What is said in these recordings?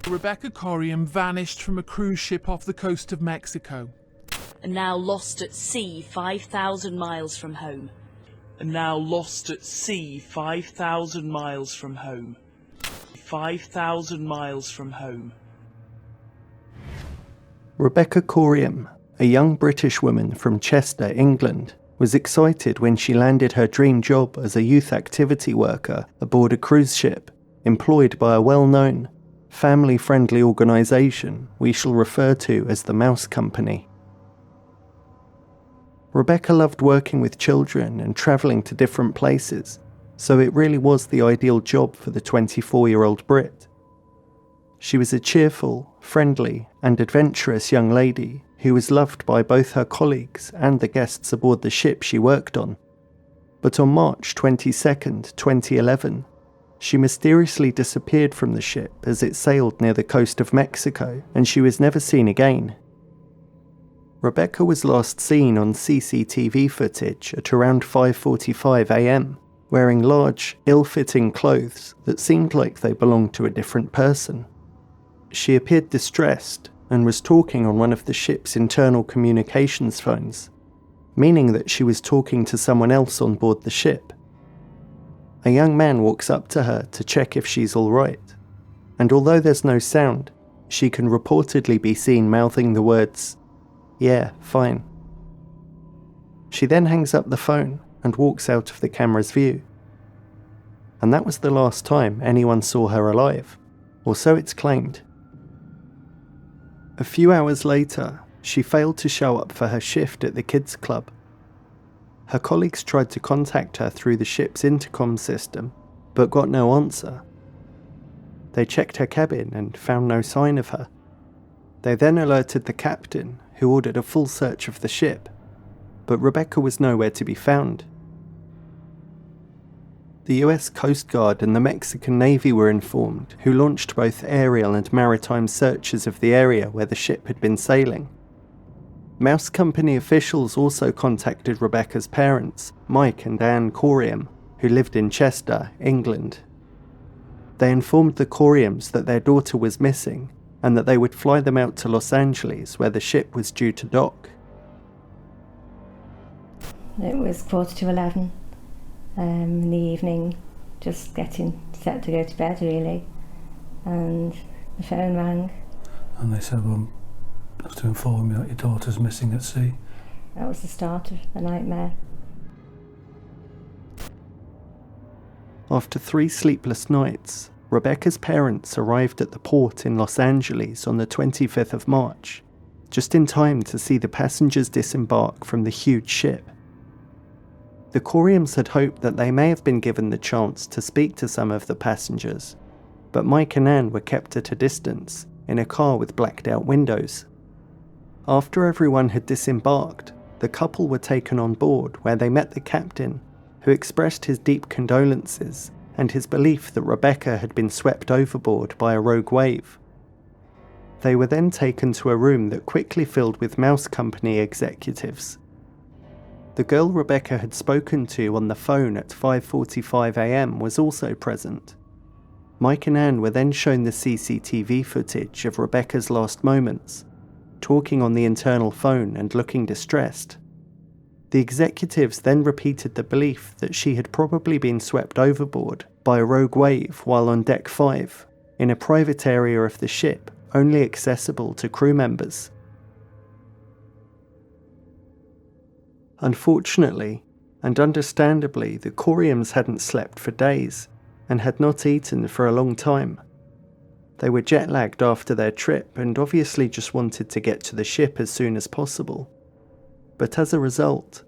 Rebecca Corium vanished from a cruise ship off the coast of Mexico. And now lost at sea 5,000 miles from home. And now lost at sea 5,000 miles from home. 5,000 miles from home. Rebecca Corium, a young British woman from Chester, England, was excited when she landed her dream job as a youth activity worker aboard a cruise ship employed by a well-known, family-friendly organisation we shall refer to as the Mouse Company. Rebecca loved working with children and travelling to different places, so it really was the ideal job for the 24-year-old Brit. She was a cheerful, friendly and adventurous young lady who was loved by both her colleagues and the guests aboard the ship she worked on. But on March 22nd, 2011, she mysteriously disappeared from the ship as it sailed near the coast of Mexico, and she was never seen again. Rebecca was last seen on CCTV footage at around 5:45 a.m, wearing large, ill-fitting clothes that seemed like they belonged to a different person. She appeared distressed and was talking on one of the ship's internal communications phones, meaning that she was talking to someone else on board the ship. A young man walks up to her to check if she's alright, and although there's no sound, she can reportedly be seen mouthing the words, "Yeah, fine." She then hangs up the phone and walks out of the camera's view. And that was the last time anyone saw her alive, or so it's claimed. A few hours later, she failed to show up for her shift at the kids' club. Her colleagues tried to contact her through the ship's intercom system, but got no answer. They checked her cabin and found no sign of her. They then alerted the captain, who ordered a full search of the ship, but Rebecca was nowhere to be found. The US Coast Guard and the Mexican Navy were informed, who launched both aerial and maritime searches of the area where the ship had been sailing. Mouse Company officials also contacted Rebecca's parents, Mike and Anne Corium, who lived in Chester, England. They informed the Coriums that their daughter was missing and that they would fly them out to Los Angeles where the ship was due to dock. It was 11:15 in the evening, just getting set to go to bed really, and the phone rang. And they said, well, I have to inform you that your daughter's missing at sea. That was the start of the nightmare. After 3 sleepless nights, Rebecca's parents arrived at the port in Los Angeles on the 25th of March, just in time to see the passengers disembark from the huge ship. The Coriums had hoped that they may have been given the chance to speak to some of the passengers, but Mike and Anne were kept at a distance, in a car with blacked out windows. After everyone had disembarked, the couple were taken on board where they met the captain, who expressed his deep condolences and his belief that Rebecca had been swept overboard by a rogue wave. They were then taken to a room that quickly filled with Mouse Company executives. The girl Rebecca had spoken to on the phone at 5:45 a.m. was also present. Mike and Anne were then shown the CCTV footage of Rebecca's last moments, talking on the internal phone and looking distressed. The executives then repeated the belief that she had probably been swept overboard by a rogue wave while on deck 5, in a private area of the ship only accessible to crew members. Unfortunately, and understandably, the Coriums hadn't slept for days and had not eaten for a long time. They were jet-lagged after their trip and obviously just wanted to get to the ship as soon as possible. But as a result,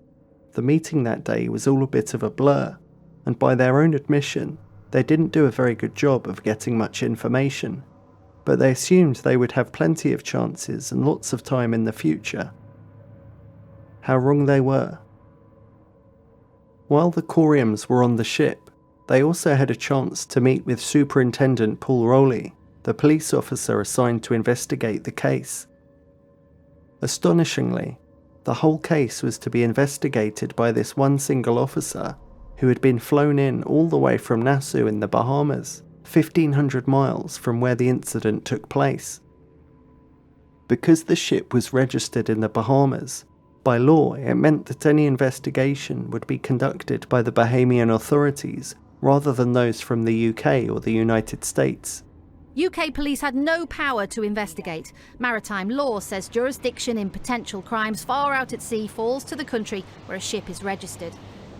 the meeting that day was all a bit of a blur, and by their own admission, they didn't do a very good job of getting much information, but they assumed they would have plenty of chances and lots of time in the future. How wrong they were. While the Coriums were on the ship, they also had a chance to meet with Superintendent Paul Rowley, the police officer assigned to investigate the case. Astonishingly, the whole case was to be investigated by this one single officer who had been flown in all the way from Nassau in the Bahamas 1,500 miles from where the incident took place. Because the ship was registered in the Bahamas, by law it meant that any investigation would be conducted by the Bahamian authorities rather than those from the UK or the United States. UK police had no power to investigate. Maritime law says jurisdiction in potential crimes far out at sea falls to the country where a ship is registered.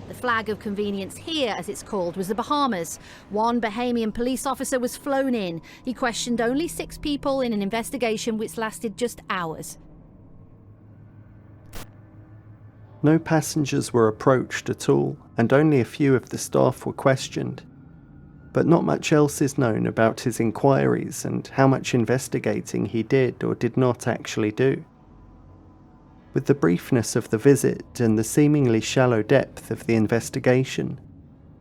The flag of convenience here, as it's called, was the Bahamas. One Bahamian police officer was flown in. He questioned only 6 people in an investigation which lasted just hours. No passengers were approached at all, and only a few of the staff were questioned. But not much else is known about his inquiries and how much investigating he did or did not actually do. With the briefness of the visit and the seemingly shallow depth of the investigation,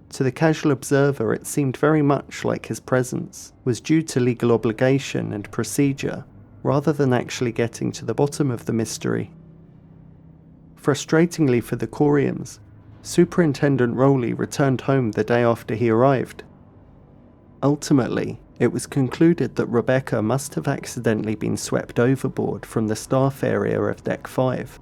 to the casual observer it seemed very much like his presence was due to legal obligation and procedure rather than actually getting to the bottom of the mystery. Frustratingly for the Coriums, Superintendent Rowley returned home the day after he arrived. Ultimately, it was concluded that Rebecca must have accidentally been swept overboard from the staff area of Deck 5.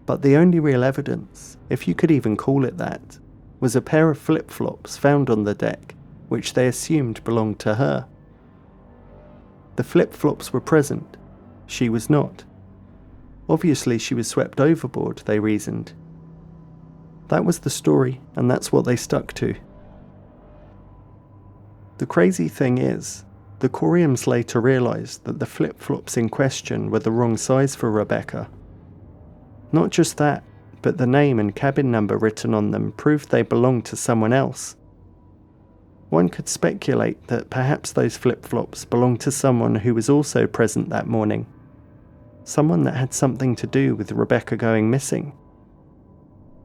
But the only real evidence, if you could even call it that, was a pair of flip-flops found on the deck, which they assumed belonged to her. The flip-flops were present. She was not. Obviously she was swept overboard, they reasoned. That was the story, and that's what they stuck to. The crazy thing is, the Coriums later realised that the flip-flops in question were the wrong size for Rebecca. Not just that, but the name and cabin number written on them proved they belonged to someone else. One could speculate that perhaps those flip-flops belonged to someone who was also present that morning. Someone that had something to do with Rebecca going missing.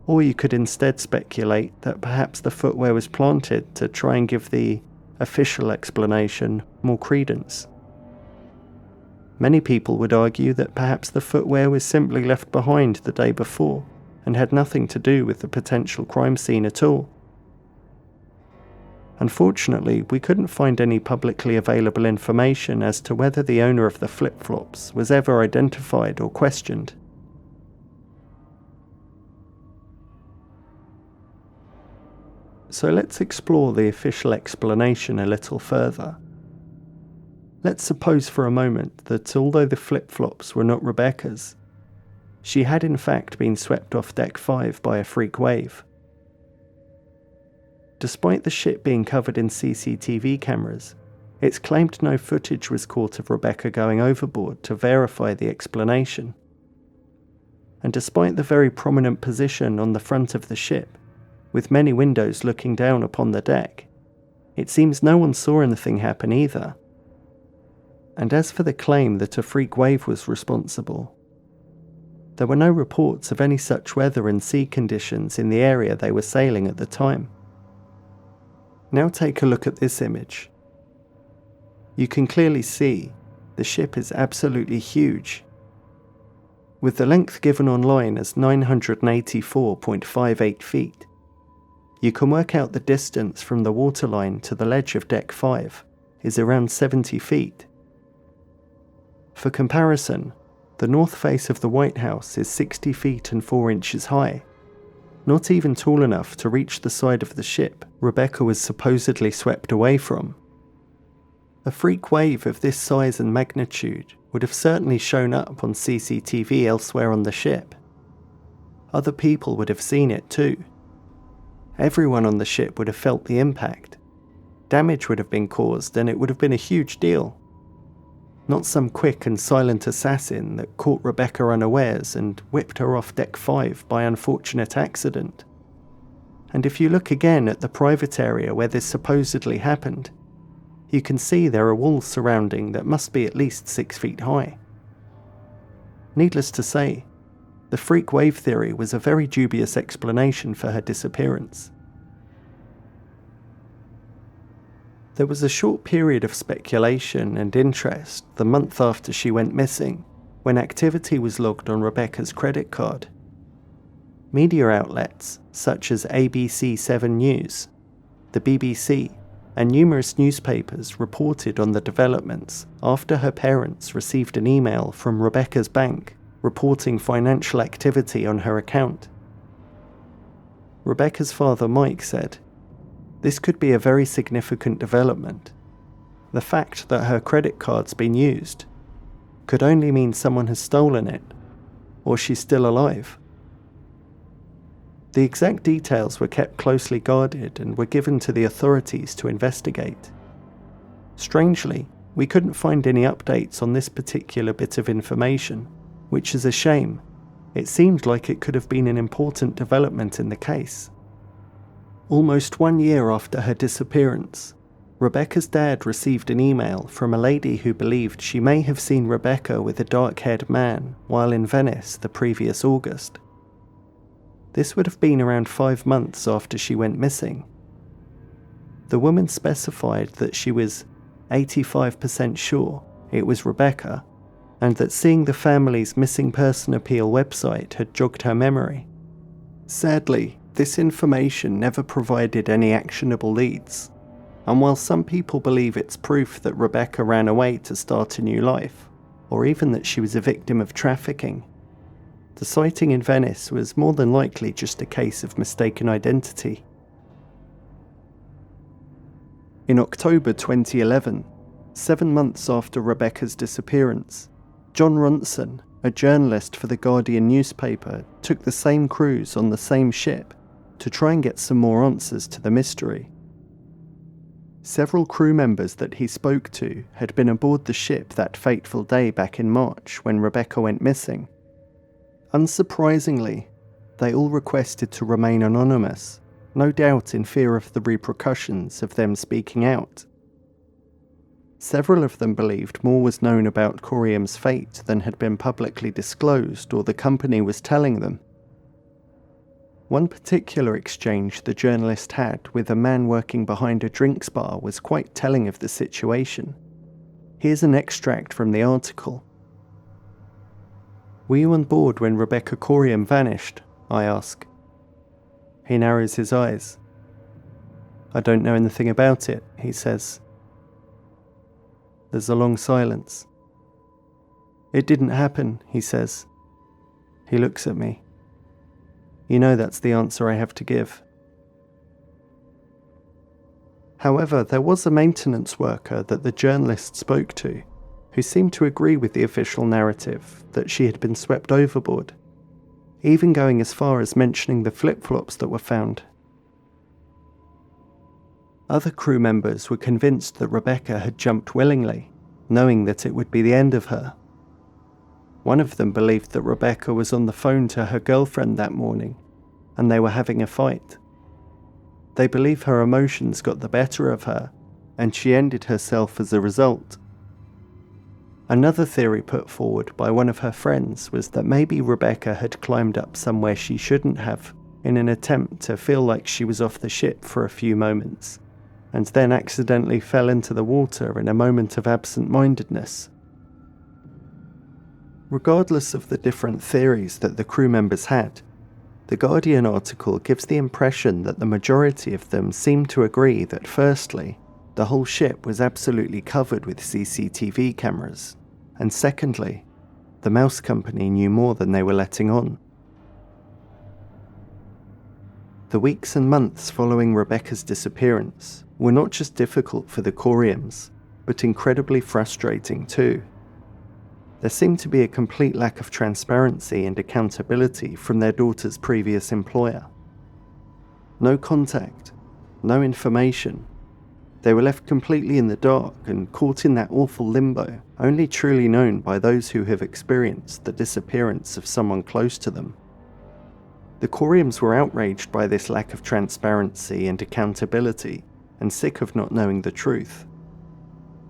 Or you could instead speculate that perhaps the footwear was planted to try and give the official explanation more credence. Many people would argue that perhaps the footwear was simply left behind the day before and had nothing to do with the potential crime scene at all. Unfortunately, we couldn't find any publicly available information as to whether the owner of the flip-flops was ever identified or questioned. So let's explore the official explanation a little further. Let's suppose for a moment that although the flip-flops were not Rebecca's, she had in fact been swept off Deck 5 by a freak wave. Despite the ship being covered in CCTV cameras, it's claimed no footage was caught of Rebecca going overboard to verify the explanation. And despite the very prominent position on the front of the ship, with many windows looking down upon the deck, it seems no one saw anything happen either. And as for the claim that a freak wave was responsible, there were no reports of any such weather and sea conditions in the area they were sailing at the time. Now take a look at this image. You can clearly see the ship is absolutely huge. With the length given online as 984.58 feet, you can work out the distance from the waterline to the ledge of Deck 5 is around 70 feet. For comparison, the north face of the White House is 60 feet and 4 inches high, not even tall enough to reach the side of the ship Rebecca was supposedly swept away from. A freak wave of this size and magnitude would have certainly shown up on CCTV elsewhere on the ship. Other people would have seen it too. Everyone on the ship would have felt the impact. Damage would have been caused and it would have been a huge deal. Not some quick and silent assassin that caught Rebecca unawares and whipped her off Deck 5 by unfortunate accident. And if you look again at the private area where this supposedly happened, you can see there are walls surrounding that must be at least 6 feet high. Needless to say, the freak wave theory was a very dubious explanation for her disappearance. There was a short period of speculation and interest the month after she went missing, when activity was logged on Rebecca's credit card. Media outlets such as ABC 7 News, the BBC, and numerous newspapers reported on the developments after her parents received an email from Rebecca's bank reporting financial activity on her account. Rebecca's father Mike said, "This could be a very significant development. The fact that her credit card's been used could only mean someone has stolen it, or she's still alive." The exact details were kept closely guarded and were given to the authorities to investigate. Strangely, we couldn't find any updates on this particular bit of information, which is a shame. It seemed like it could have been an important development in the case. Almost 1 year after her disappearance, Rebecca's dad received an email from a lady who believed she may have seen Rebecca with a dark-haired man while in Venice the previous August. This would have been around 5 months after she went missing. The woman specified that she was 85% sure it was Rebecca, and that seeing the family's missing person appeal website had jogged her memory. Sadly, this information never provided any actionable leads, and while some people believe it's proof that Rebecca ran away to start a new life, or even that she was a victim of trafficking, the sighting in Venice was more than likely just a case of mistaken identity. In October 2011, 7 months after Rebecca's disappearance, John Ronson, a journalist for the Guardian newspaper, took the same cruise on the same ship to try and get some more answers to the mystery. Several crew members that he spoke to had been aboard the ship that fateful day back in March when Rebecca went missing. Unsurprisingly, they all requested to remain anonymous, no doubt in fear of the repercussions of them speaking out. Several of them believed more was known about Corium's fate than had been publicly disclosed or the company was telling them. One particular exchange the journalist had with a man working behind a drinks bar was quite telling of the situation. Here's an extract from the article. "Were you on board when Rebecca Corium vanished?" I ask. He narrows his eyes. "I don't know anything about it," he says. There's a long silence. "It didn't happen," he says. He looks at me. You know that's the answer I have to give. However, there was a maintenance worker that the journalist spoke to who seemed to agree with the official narrative that she had been swept overboard, even going as far as mentioning the flip-flops that were found. Other crew members were convinced that Rebecca had jumped willingly, knowing that it would be the end of her. One of them believed that Rebecca was on the phone to her girlfriend that morning, and they were having a fight. They believe her emotions got the better of her, and she ended herself as a result. Another theory put forward by one of her friends was that maybe Rebecca had climbed up somewhere she shouldn't have in an attempt to feel like she was off the ship for a few moments, and then accidentally fell into the water in a moment of absent-mindedness. Regardless of the different theories that the crew members had, the Guardian article gives the impression that the majority of them seem to agree that firstly, the whole ship was absolutely covered with CCTV cameras, and secondly, the mouse company knew more than they were letting on. The weeks and months following Rebecca's disappearance were not just difficult for the Coriums, but incredibly frustrating too. There seemed to be a complete lack of transparency and accountability from their daughter's previous employer. No contact, no information. They were left completely in the dark and caught in that awful limbo, only truly known by those who have experienced the disappearance of someone close to them. The Coriums were outraged by this lack of transparency and accountability, and sick of not knowing the truth.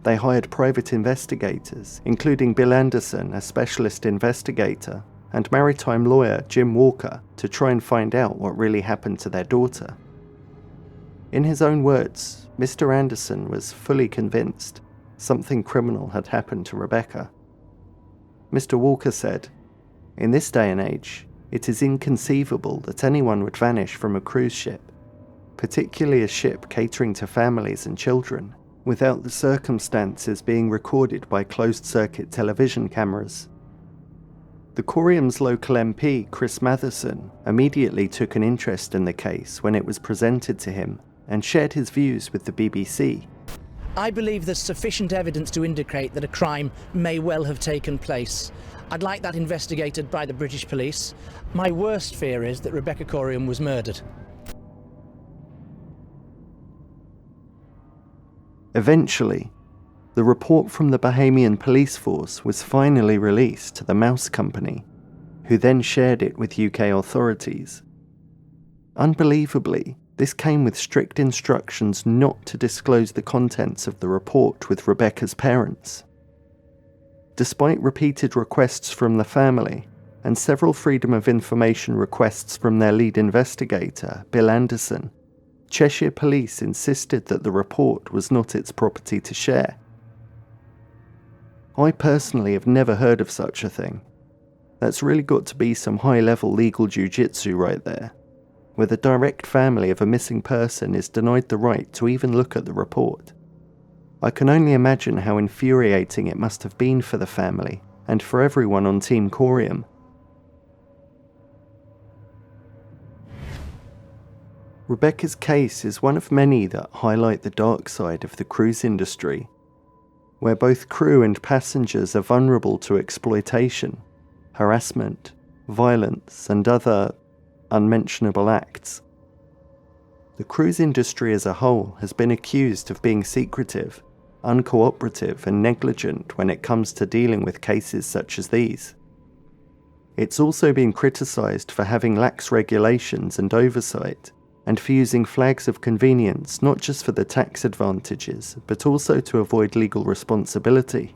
They hired private investigators, including Bill Anderson, a specialist investigator, and maritime lawyer Jim Walker, to try and find out what really happened to their daughter. In his own words, Mr. Anderson was fully convinced something criminal had happened to Rebecca. Mr. Walker said, "In this day and age, it is inconceivable that anyone would vanish from a cruise ship, particularly a ship catering to families and children, without the circumstances being recorded by closed-circuit television cameras. The Corium's local MP, Chris Matheson, immediately took an interest in the case when it was presented to him and shared his views with the BBC. I believe there's sufficient evidence to indicate that a crime may well have taken place. I'd like that investigated by the British police. My worst fear is that Rebecca Corium was murdered. Eventually, the report from the Bahamian police force was finally released to the Mouse Company, who then shared it with UK authorities. Unbelievably, this came with strict instructions not to disclose the contents of the report with Rebecca's parents. Despite repeated requests from the family, and several Freedom of Information requests from their lead investigator, Bill Anderson, Cheshire Police insisted that the report was not its property to share. I personally have never heard of such a thing. That's really got to be some high-level legal jiu-jitsu right there, where the direct family of a missing person is denied the right to even look at the report. I can only imagine how infuriating it must have been for the family, and for everyone on Team Corium. Rebecca's case is one of many that highlight the dark side of the cruise industry, where both crew and passengers are vulnerable to exploitation, harassment, violence, and other unmentionable acts. The cruise industry as a whole has been accused of being secretive, uncooperative, and negligent when it comes to dealing with cases such as these. It's also been criticised for having lax regulations and oversight, and for using flags of convenience not just for the tax advantages, but also to avoid legal responsibility.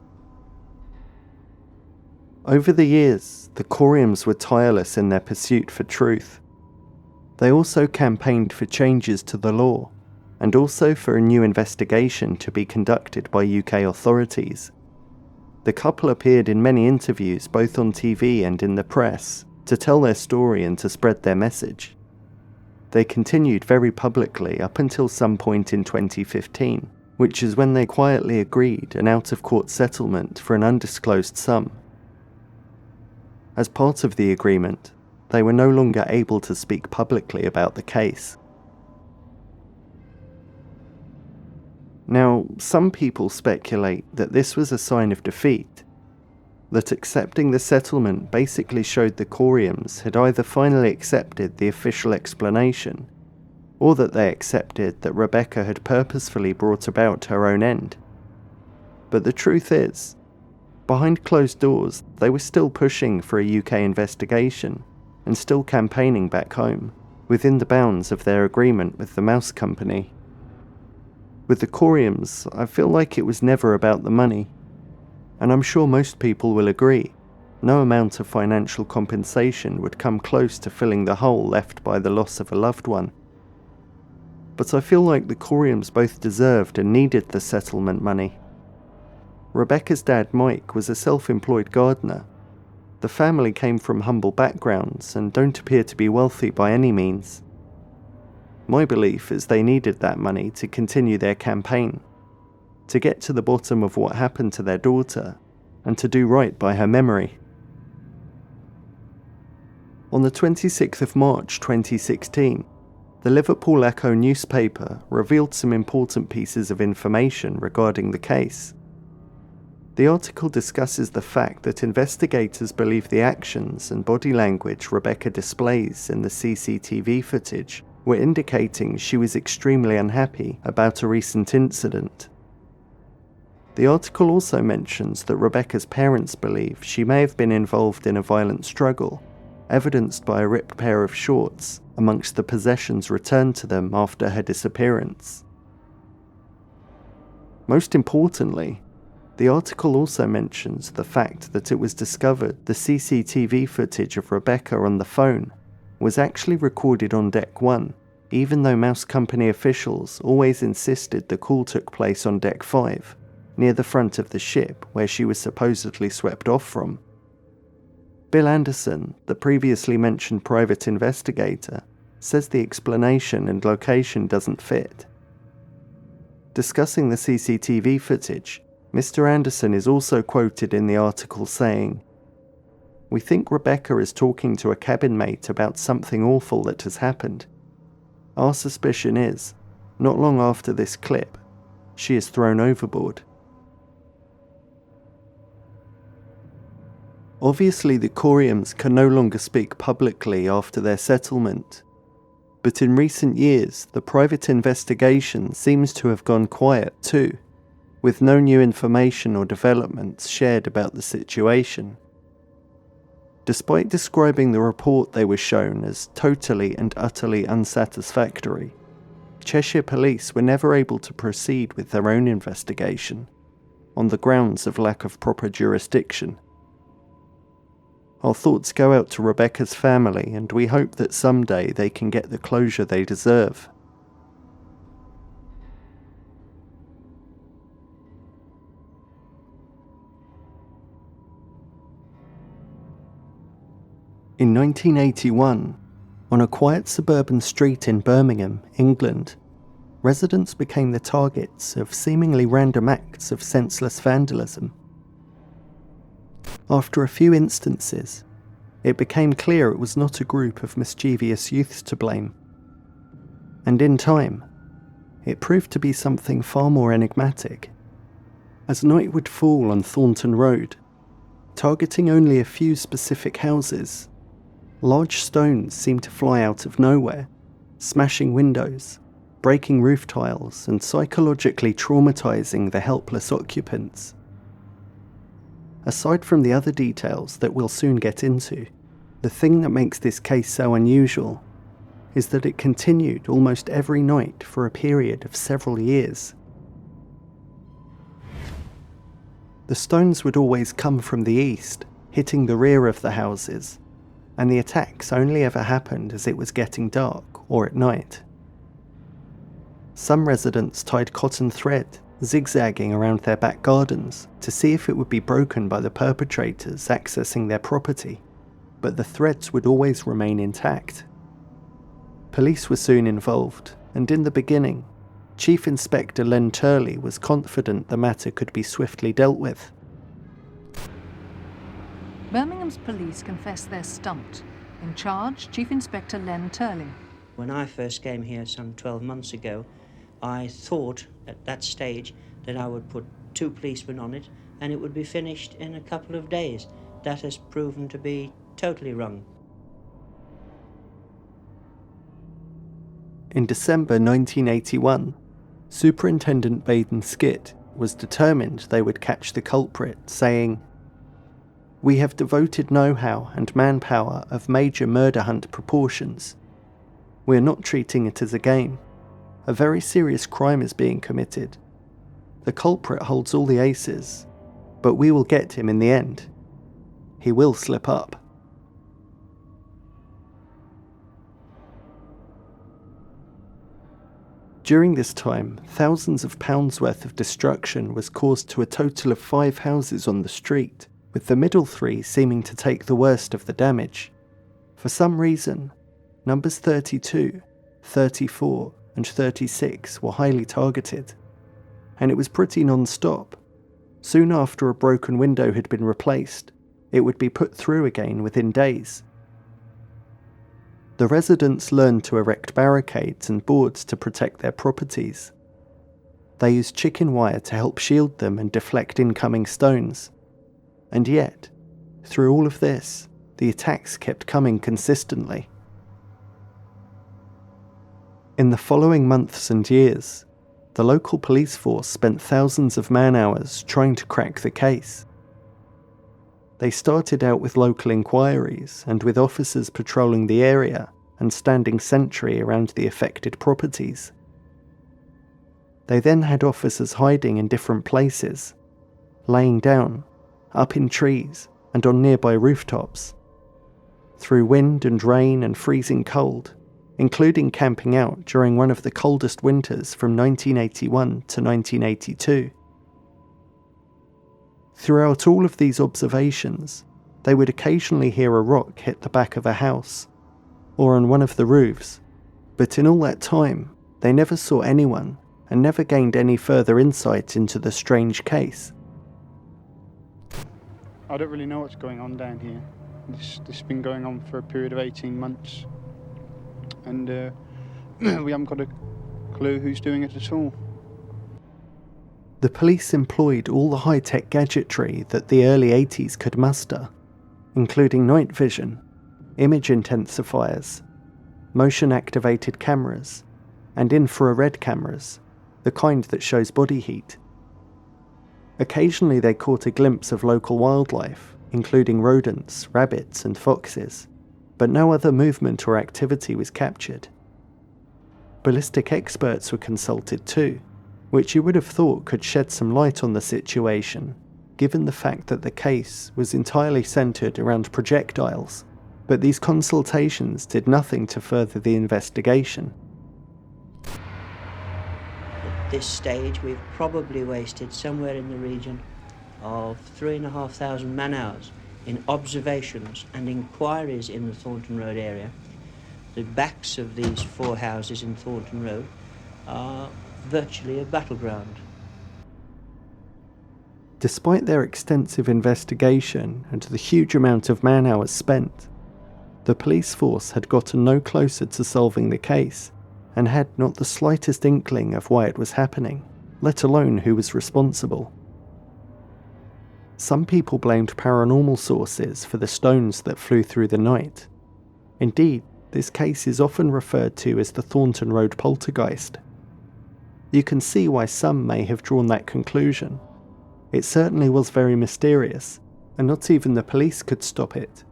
Over the years, the Coriums were tireless in their pursuit for truth. They also campaigned for changes to the law, and also for a new investigation to be conducted by UK authorities. The couple appeared in many interviews both on TV and in the press to tell their story and to spread their message. They continued very publicly up until some point in 2015, which is when they quietly agreed an out-of-court settlement for an undisclosed sum. As part of the agreement, they were no longer able to speak publicly about the case. Now, some people speculate that this was a sign of defeat, that accepting the settlement basically showed the Coriums had either finally accepted the official explanation, or that they accepted that Rebecca had purposefully brought about her own end. But the truth is, behind closed doors, they were still pushing for a UK investigation, and still campaigning back home, within the bounds of their agreement with the Mouse Company. With the Coriums, I feel like it was never about the money. And I'm sure most people will agree, no amount of financial compensation would come close to filling the hole left by the loss of a loved one. But I feel like the Coriums both deserved and needed the settlement money. Rebecca's dad, Mike, was a self-employed gardener. The family came from humble backgrounds and don't appear to be wealthy by any means. My belief is they needed that money to continue their campaign, to get to the bottom of what happened to their daughter, and to do right by her memory. On the 26th of March 2016, the Liverpool Echo newspaper revealed some important pieces of information regarding the case. The article discusses the fact that investigators believe the actions and body language Rebecca displays in the CCTV footage were indicating she was extremely unhappy about a recent incident. The article also mentions that Rebecca's parents believe she may have been involved in a violent struggle, evidenced by a ripped pair of shorts amongst the possessions returned to them after her disappearance. Most importantly, the article also mentions the fact that it was discovered the CCTV footage of Rebecca on the phone was actually recorded on Deck 1, even though Mouse Company officials always insisted the call took place on Deck 5. Near the front of the ship where she was supposedly swept off from. Bill Anderson, the previously mentioned private investigator, says the explanation and location doesn't fit. Discussing the CCTV footage, Mr. Anderson is also quoted in the article saying, "We think Rebecca is talking to a cabin mate about something awful that has happened. Our suspicion is, not long after this clip, she is thrown overboard." Obviously, the Coriums can no longer speak publicly after their settlement, but in recent years, the private investigation seems to have gone quiet too, with no new information or developments shared about the situation. Despite describing the report they were shown as totally and utterly unsatisfactory, Cheshire Police were never able to proceed with their own investigation, on the grounds of lack of proper jurisdiction. Our thoughts go out to Rebecca's family, and we hope that someday they can get the closure they deserve. In 1981, on a quiet suburban street in Birmingham, England, residents became the targets of seemingly random acts of senseless vandalism. After a few instances, it became clear it was not a group of mischievous youths to blame. And in time, it proved to be something far more enigmatic. As night would fall on Thornton Road, targeting only a few specific houses, large stones seemed to fly out of nowhere, smashing windows, breaking roof tiles, and psychologically traumatizing the helpless occupants. Aside from the other details that we'll soon get into, the thing that makes this case so unusual is that it continued almost every night for a period of several years. The stones would always come from the east, hitting the rear of the houses, and the attacks only ever happened as it was getting dark or at night. Some residents tied cotton thread zigzagging around their back gardens to see if it would be broken by the perpetrators accessing their property, but the threads would always remain intact. Police were soon involved, and in the beginning, Chief Inspector Len Turley was confident the matter could be swiftly dealt with. Birmingham's police confess they're stumped. In charge, Chief Inspector Len Turley. When I first came here some 12 months ago, I thought at that stage that I would put 2 policemen on it and it would be finished in a couple of days. That has proven to be totally wrong. In December 1981, Superintendent Baden Skid was determined they would catch the culprit, saying, "We have devoted know-how and manpower of major murder hunt proportions. We are not treating it as a game. A very serious crime is being committed. The culprit holds all the aces, but we will get him in the end. He will slip up." During this time, thousands of pounds worth of destruction was caused to a total of 5 houses on the street, with the middle 3 seeming to take the worst of the damage. For some reason, numbers 32, 34, and 36 were highly targeted, and it was pretty non-stop. Soon after a broken window had been replaced, it would be put through again within days. The residents learned to erect barricades and boards to protect their properties. They used chicken wire to help shield them and deflect incoming stones. And yet, through all of this, the attacks kept coming consistently. In the following months and years, the local police force spent thousands of man-hours trying to crack the case. They started out with local inquiries and with officers patrolling the area and standing sentry around the affected properties. They then had officers hiding in different places, laying down, up in trees and on nearby rooftops. Through wind and rain and freezing cold, including camping out during one of the coldest winters from 1981 to 1982. Throughout all of these observations, they would occasionally hear a rock hit the back of a house, or on one of the roofs, But in all that time, they never saw anyone and never gained any further insight into the strange case. I don't really know what's going on down here. This has been going on for a period of 18 months. And we haven't got a clue who's doing it at all. The police employed all the high-tech gadgetry that the early 80s could muster, including night vision, image intensifiers, motion-activated cameras, and infrared cameras, the kind that shows body heat. Occasionally they caught a glimpse of local wildlife, including rodents, rabbits, and foxes, but no other movement or activity was captured. Ballistic experts were consulted too, which you would have thought could shed some light on the situation, given the fact that the case was entirely centred around projectiles, but these consultations did nothing to further the investigation. At this stage, we've probably wasted somewhere in the region of 3,500 man-hours in observations and inquiries in the Thornton Road area. The backs of these 4 houses in Thornton Road are virtually a battleground. Despite their extensive investigation and the huge amount of man-hours spent, the police force had gotten no closer to solving the case and had not the slightest inkling of why it was happening, let alone who was responsible. Some people blamed paranormal sources for the stones that flew through the night. Indeed, this case is often referred to as the Thornton Road poltergeist. You can see why some may have drawn that conclusion. It certainly was very mysterious, and not even the police could stop it.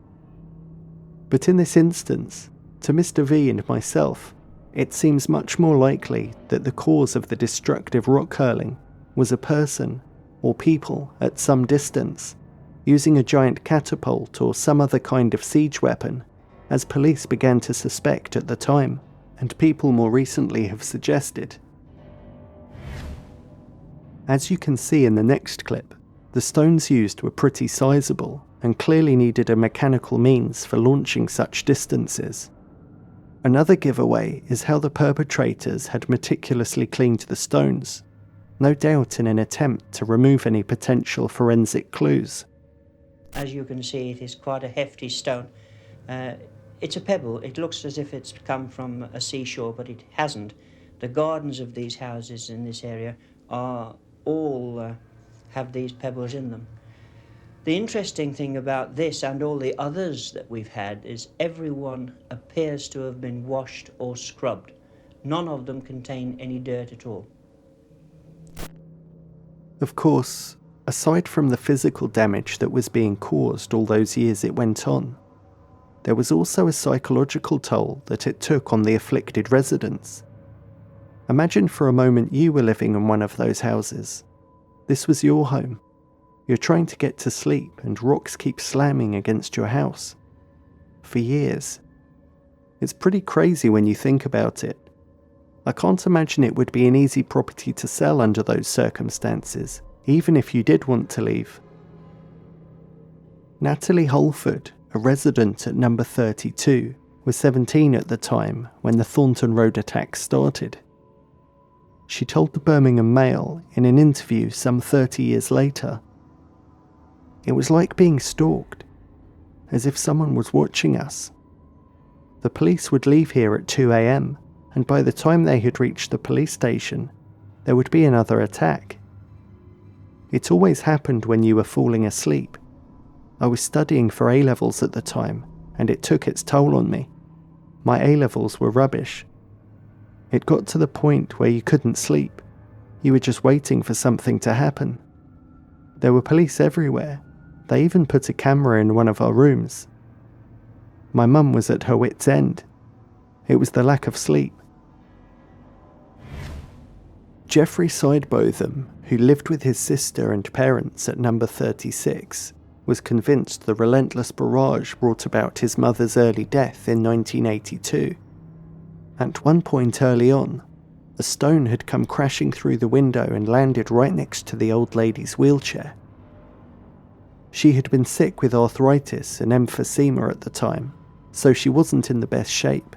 But in this instance, to Mr. V and myself, it seems much more likely that the cause of the destructive rock hurling was a person or people at some distance, using a giant catapult or some other kind of siege weapon, as police began to suspect at the time, and people more recently have suggested. As you can see in the next clip, the stones used were pretty sizable and clearly needed a mechanical means for launching such distances. Another giveaway is how the perpetrators had meticulously cleaned the stones, no doubt in an attempt to remove any potential forensic clues. As you can see, it is quite a hefty stone. It's a pebble. It looks as if it's come from a seashore, but it hasn't. The gardens of these houses in this area are all have these pebbles in them. The interesting thing about this and all the others that we've had is everyone appears to have been washed or scrubbed. None of them contain any dirt at all. Of course, aside from the physical damage that was being caused all those years it went on, there was also a psychological toll that it took on the afflicted residents. Imagine for a moment you were living in one of those houses. This was your home. You're trying to get to sleep and rocks keep slamming against your house. For years. It's pretty crazy when you think about it. I can't imagine it would be an easy property to sell under those circumstances, even if you did want to leave. Natalie Holford, a resident at number 32, was 17 at the time when the Thornton Road attacks started. She told the Birmingham Mail in an interview some 30 years later, "It was like being stalked, as if someone was watching us. The police would leave here at 2 a.m, and by the time they had reached the police station, there would be another attack. It always happened when you were falling asleep. I was studying for A-levels at the time, and it took its toll on me. My A-levels were rubbish. It got to the point where you couldn't sleep. You were just waiting for something to happen. There were police everywhere. They even put a camera in one of our rooms. My mum was at her wit's end. It was the lack of sleep." Jeffrey Sidebotham, who lived with his sister and parents at number 36, was convinced the relentless barrage brought about his mother's early death in 1982. At one point early on, a stone had come crashing through the window and landed right next to the old lady's wheelchair. She had been sick with arthritis and emphysema at the time, so she wasn't in the best shape.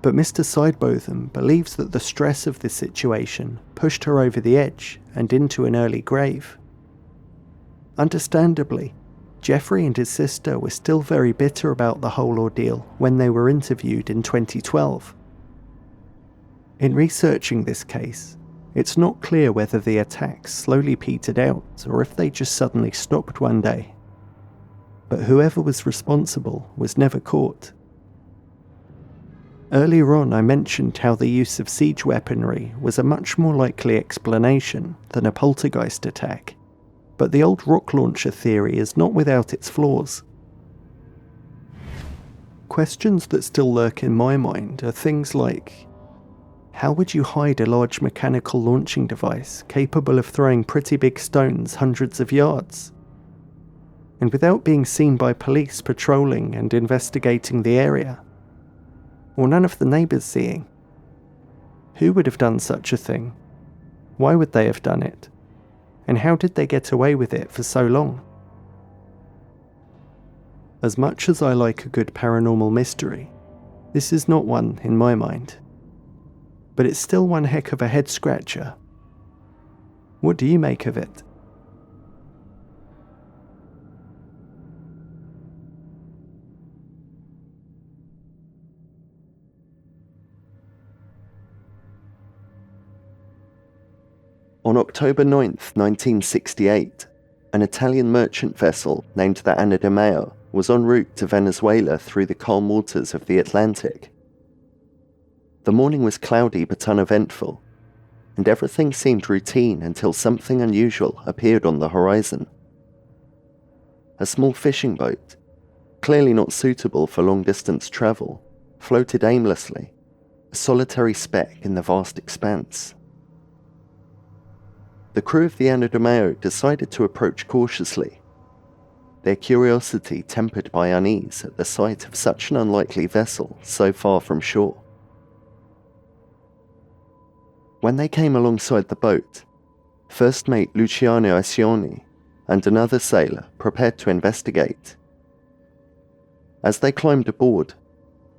But Mr. Sidebotham believes that the stress of this situation pushed her over the edge and into an early grave. Understandably, Jeffrey and his sister were still very bitter about the whole ordeal when they were interviewed in 2012. In researching this case, it's not clear whether the attacks slowly petered out or if they just suddenly stopped one day. But whoever was responsible was never caught. Earlier on, I mentioned how the use of siege weaponry was a much more likely explanation than a poltergeist attack, but the old rock launcher theory is not without its flaws. Questions that still lurk in my mind are things like, how would you hide a large mechanical launching device capable of throwing pretty big stones hundreds of yards? And without being seen by police patrolling and investigating the area, or none of the neighbours seeing? Who would have done such a thing? Why would they have done it? And how did they get away with it for so long? As much as I like a good paranormal mystery, this is not one in my mind. But it's still one heck of a head scratcher. What do you make of it? On October 9th, 1968, an Italian merchant vessel named the Anna de Meo was en route to Venezuela through the calm waters of the Atlantic. The morning was cloudy but uneventful, and everything seemed routine until something unusual appeared on the horizon. A small fishing boat, clearly not suitable for long-distance travel, floated aimlessly, a solitary speck in the vast expanse. The crew of the Anna de Meo decided to approach cautiously, their curiosity tempered by unease at the sight of such an unlikely vessel so far from shore. When they came alongside the boat, first mate Luciano Ascioni and another sailor prepared to investigate. As they climbed aboard,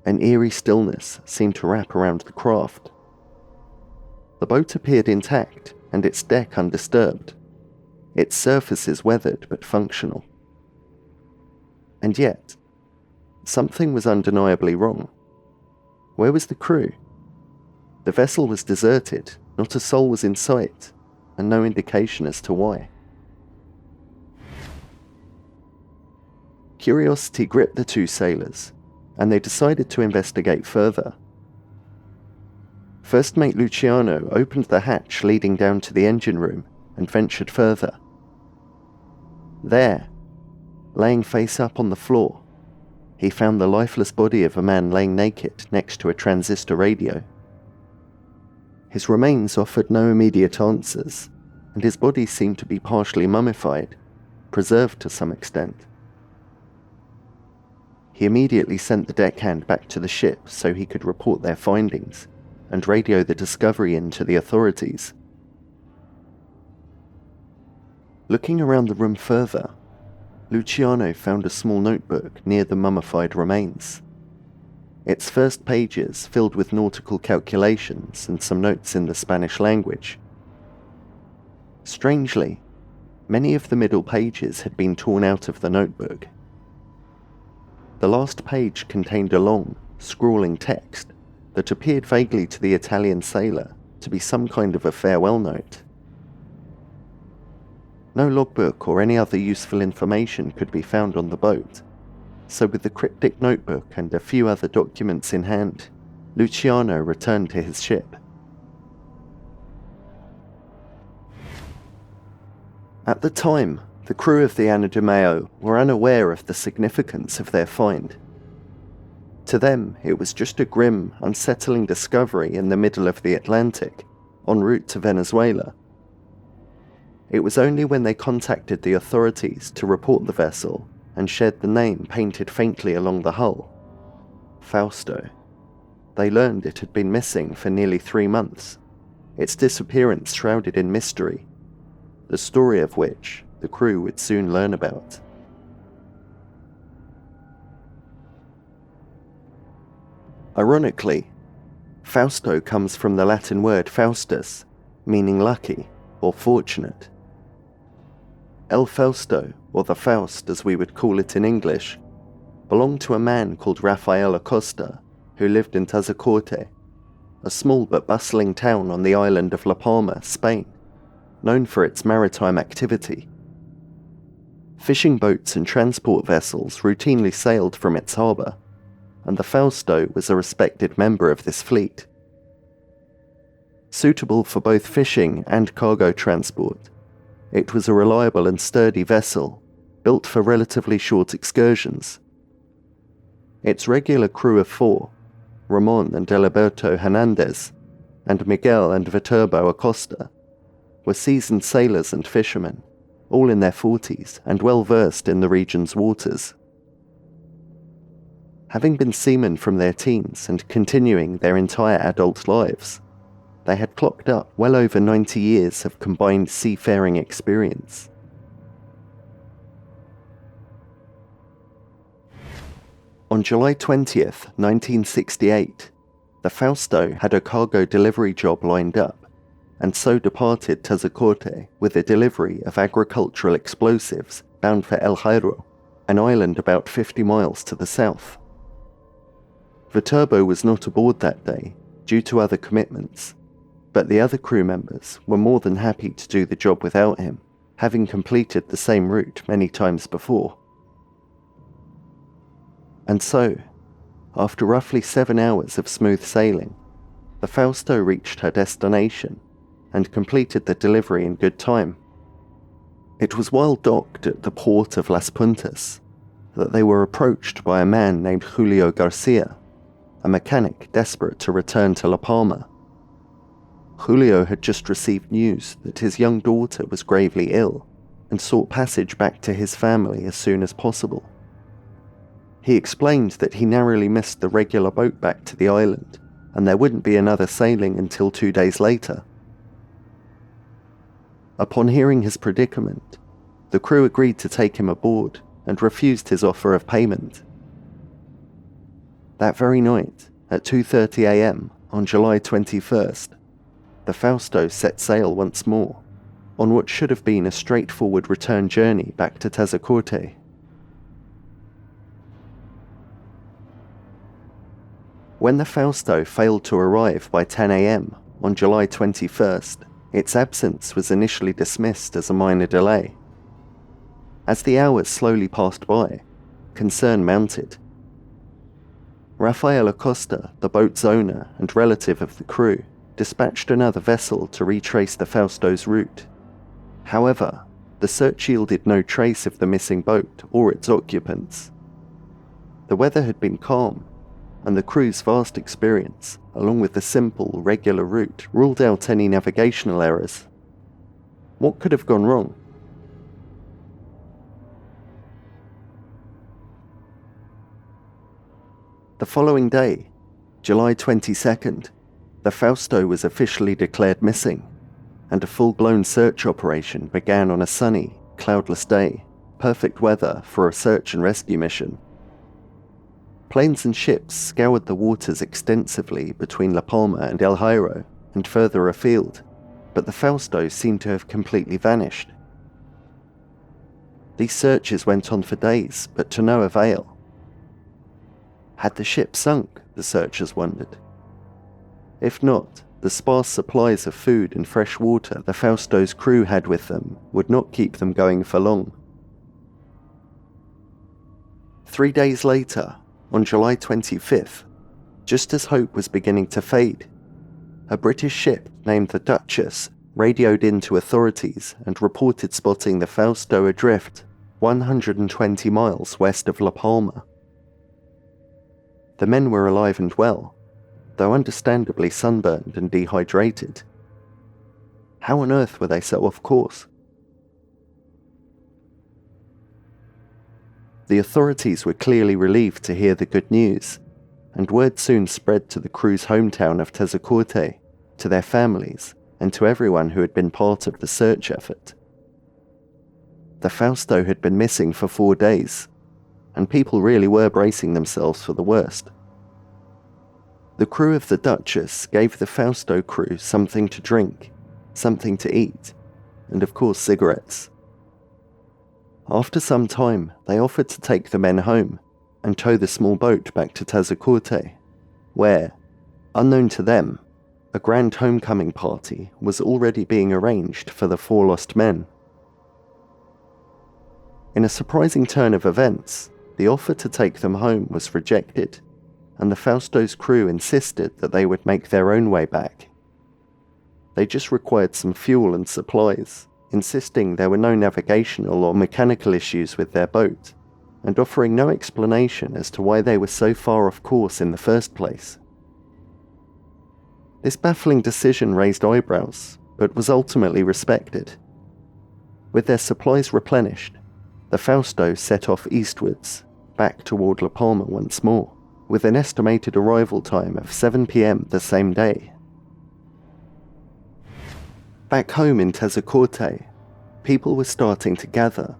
an eerie stillness seemed to wrap around the craft. The boat appeared intact and its deck undisturbed, its surfaces weathered but functional. And yet, something was undeniably wrong. Where was the crew? The vessel was deserted, not a soul was in sight, and no indication as to why. Curiosity gripped the two sailors, and they decided to investigate further. First mate Luciano opened the hatch leading down to the engine room and ventured further. There, laying face up on the floor, he found the lifeless body of a man laying naked next to a transistor radio. His remains offered no immediate answers, and his body seemed to be partially mummified, preserved to some extent. He immediately sent the deckhand back to the ship so he could report their findings and radio the discovery in to the authorities. Looking around the room further, Luciano found a small notebook near the mummified remains. Its first pages filled with nautical calculations and some notes in the Spanish language. Strangely, many of the middle pages had been torn out of the notebook. The last page contained a long, scrawling text that appeared vaguely to the Italian sailor to be some kind of a farewell note. No logbook or any other useful information could be found on the boat, so with the cryptic notebook and a few other documents in hand, Luciano returned to his ship. At the time, the crew of the Anna de Meo were unaware of the significance of their find. To them, it was just a grim, unsettling discovery in the middle of the Atlantic, en route to Venezuela. It was only when they contacted the authorities to report the vessel and shared the name painted faintly along the hull, Fausto, they learned it had been missing for nearly 3 months, its disappearance shrouded in mystery, the story of which the crew would soon learn about. Ironically, Fausto comes from the Latin word Faustus, meaning lucky or fortunate. El Fausto, or the Faust as we would call it in English, belonged to a man called Rafael Acosta, who lived in Tazacorte, a small but bustling town on the island of La Palma, Spain, known for its maritime activity. Fishing boats and transport vessels routinely sailed from its harbour, and the Fausto was a respected member of this fleet. Suitable for both fishing and cargo transport, it was a reliable and sturdy vessel, built for relatively short excursions. Its regular crew of 4, Ramon and Deliberto Hernandez, and Miguel and Viterbo Acosta, were seasoned sailors and fishermen, all in their 40s and well versed in the region's waters. Having been seamen from their teens and continuing their entire adult lives, they had clocked up well over 90 years of combined seafaring experience. On July 20th, 1968, the Fausto had a cargo delivery job lined up, and so departed Tazacorte with a delivery of agricultural explosives bound for El Hierro, an island about 50 miles to the south. Viterbo was not aboard that day due to other commitments, but the other crew members were more than happy to do the job without him, having completed the same route many times before. And so, after roughly 7 hours of smooth sailing, the Fausto reached her destination and completed the delivery in good time. It was while docked at the port of Las Puntas that they were approached by a man named Julio Garcia, a mechanic desperate to return to La Palma. Julio had just received news that his young daughter was gravely ill and sought passage back to his family as soon as possible. He explained that he narrowly missed the regular boat back to the island, and there wouldn't be another sailing until 2 days later. Upon hearing his predicament, the crew agreed to take him aboard and refused his offer of payment. That very night, at 2:30 a.m. on July 21st, the Fausto set sail once more, on what should have been a straightforward return journey back to Tazacorte. When the Fausto failed to arrive by 10 a.m. on July 21st, its absence was initially dismissed as a minor delay. As the hours slowly passed by, concern mounted. Rafael Acosta, the boat's owner and relative of the crew, dispatched another vessel to retrace the Fausto's route. However, the search yielded no trace of the missing boat or its occupants. The weather had been calm, and the crew's vast experience, along with the simple, regular route, ruled out any navigational errors. What could have gone wrong? The following day, July 22nd, the Fausto was officially declared missing, and a full-blown search operation began on a sunny, cloudless day, perfect weather for a search and rescue mission. Planes and ships scoured the waters extensively between La Palma and El Hierro and further afield, but the Fausto seemed to have completely vanished. These searches went on for days, but to no avail. Had the ship sunk, the searchers wondered. If not, the sparse supplies of food and fresh water the Fausto's crew had with them would not keep them going for long. 3 days later, on July 25th, just as hope was beginning to fade, a British ship named the Duchess radioed into authorities and reported spotting the Fausto adrift 120 miles west of La Palma. The men were alive and well, though understandably sunburned and dehydrated. How on earth were they so off course? The authorities were clearly relieved to hear the good news, and word soon spread to the crew's hometown of Tazacorte, to their families, and to everyone who had been part of the search effort. The Fausto had been missing for 4 days, and people really were bracing themselves for the worst. The crew of the Duchess gave the Fausto crew something to drink, something to eat, and of course cigarettes. After some time, they offered to take the men home and tow the small boat back to Tazacorte, where, unknown to them, a grand homecoming party was already being arranged for the 4 lost men. In a surprising turn of events, the offer to take them home was rejected, and the Fausto's crew insisted that they would make their own way back. They just required some fuel and supplies, insisting there were no navigational or mechanical issues with their boat, and offering no explanation as to why they were so far off course in the first place. This baffling decision raised eyebrows, but was ultimately respected. With their supplies replenished, the Fausto set off eastwards, back toward La Palma once more, with an estimated arrival time of 7 p.m. the same day. Back home in Tazacorte, people were starting to gather,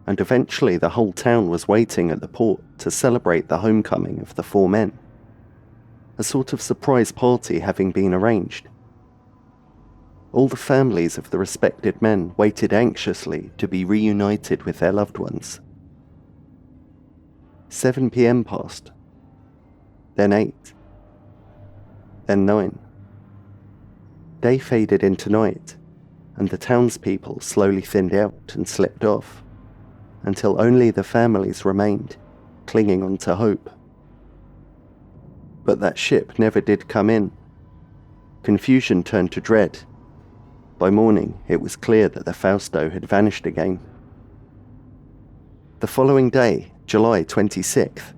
and eventually the whole town was waiting at the port to celebrate the homecoming of the 4 men. A sort of surprise party having been arranged. All the families of the respected men waited anxiously to be reunited with their loved ones. 7 p.m. passed, then 8, then 9. Day faded into night, and the townspeople slowly thinned out and slipped off, until only the families remained, clinging on to hope. But that ship never did come in. Confusion turned to dread. By morning, it was clear that the Fausto had vanished again. The following day, July 26th,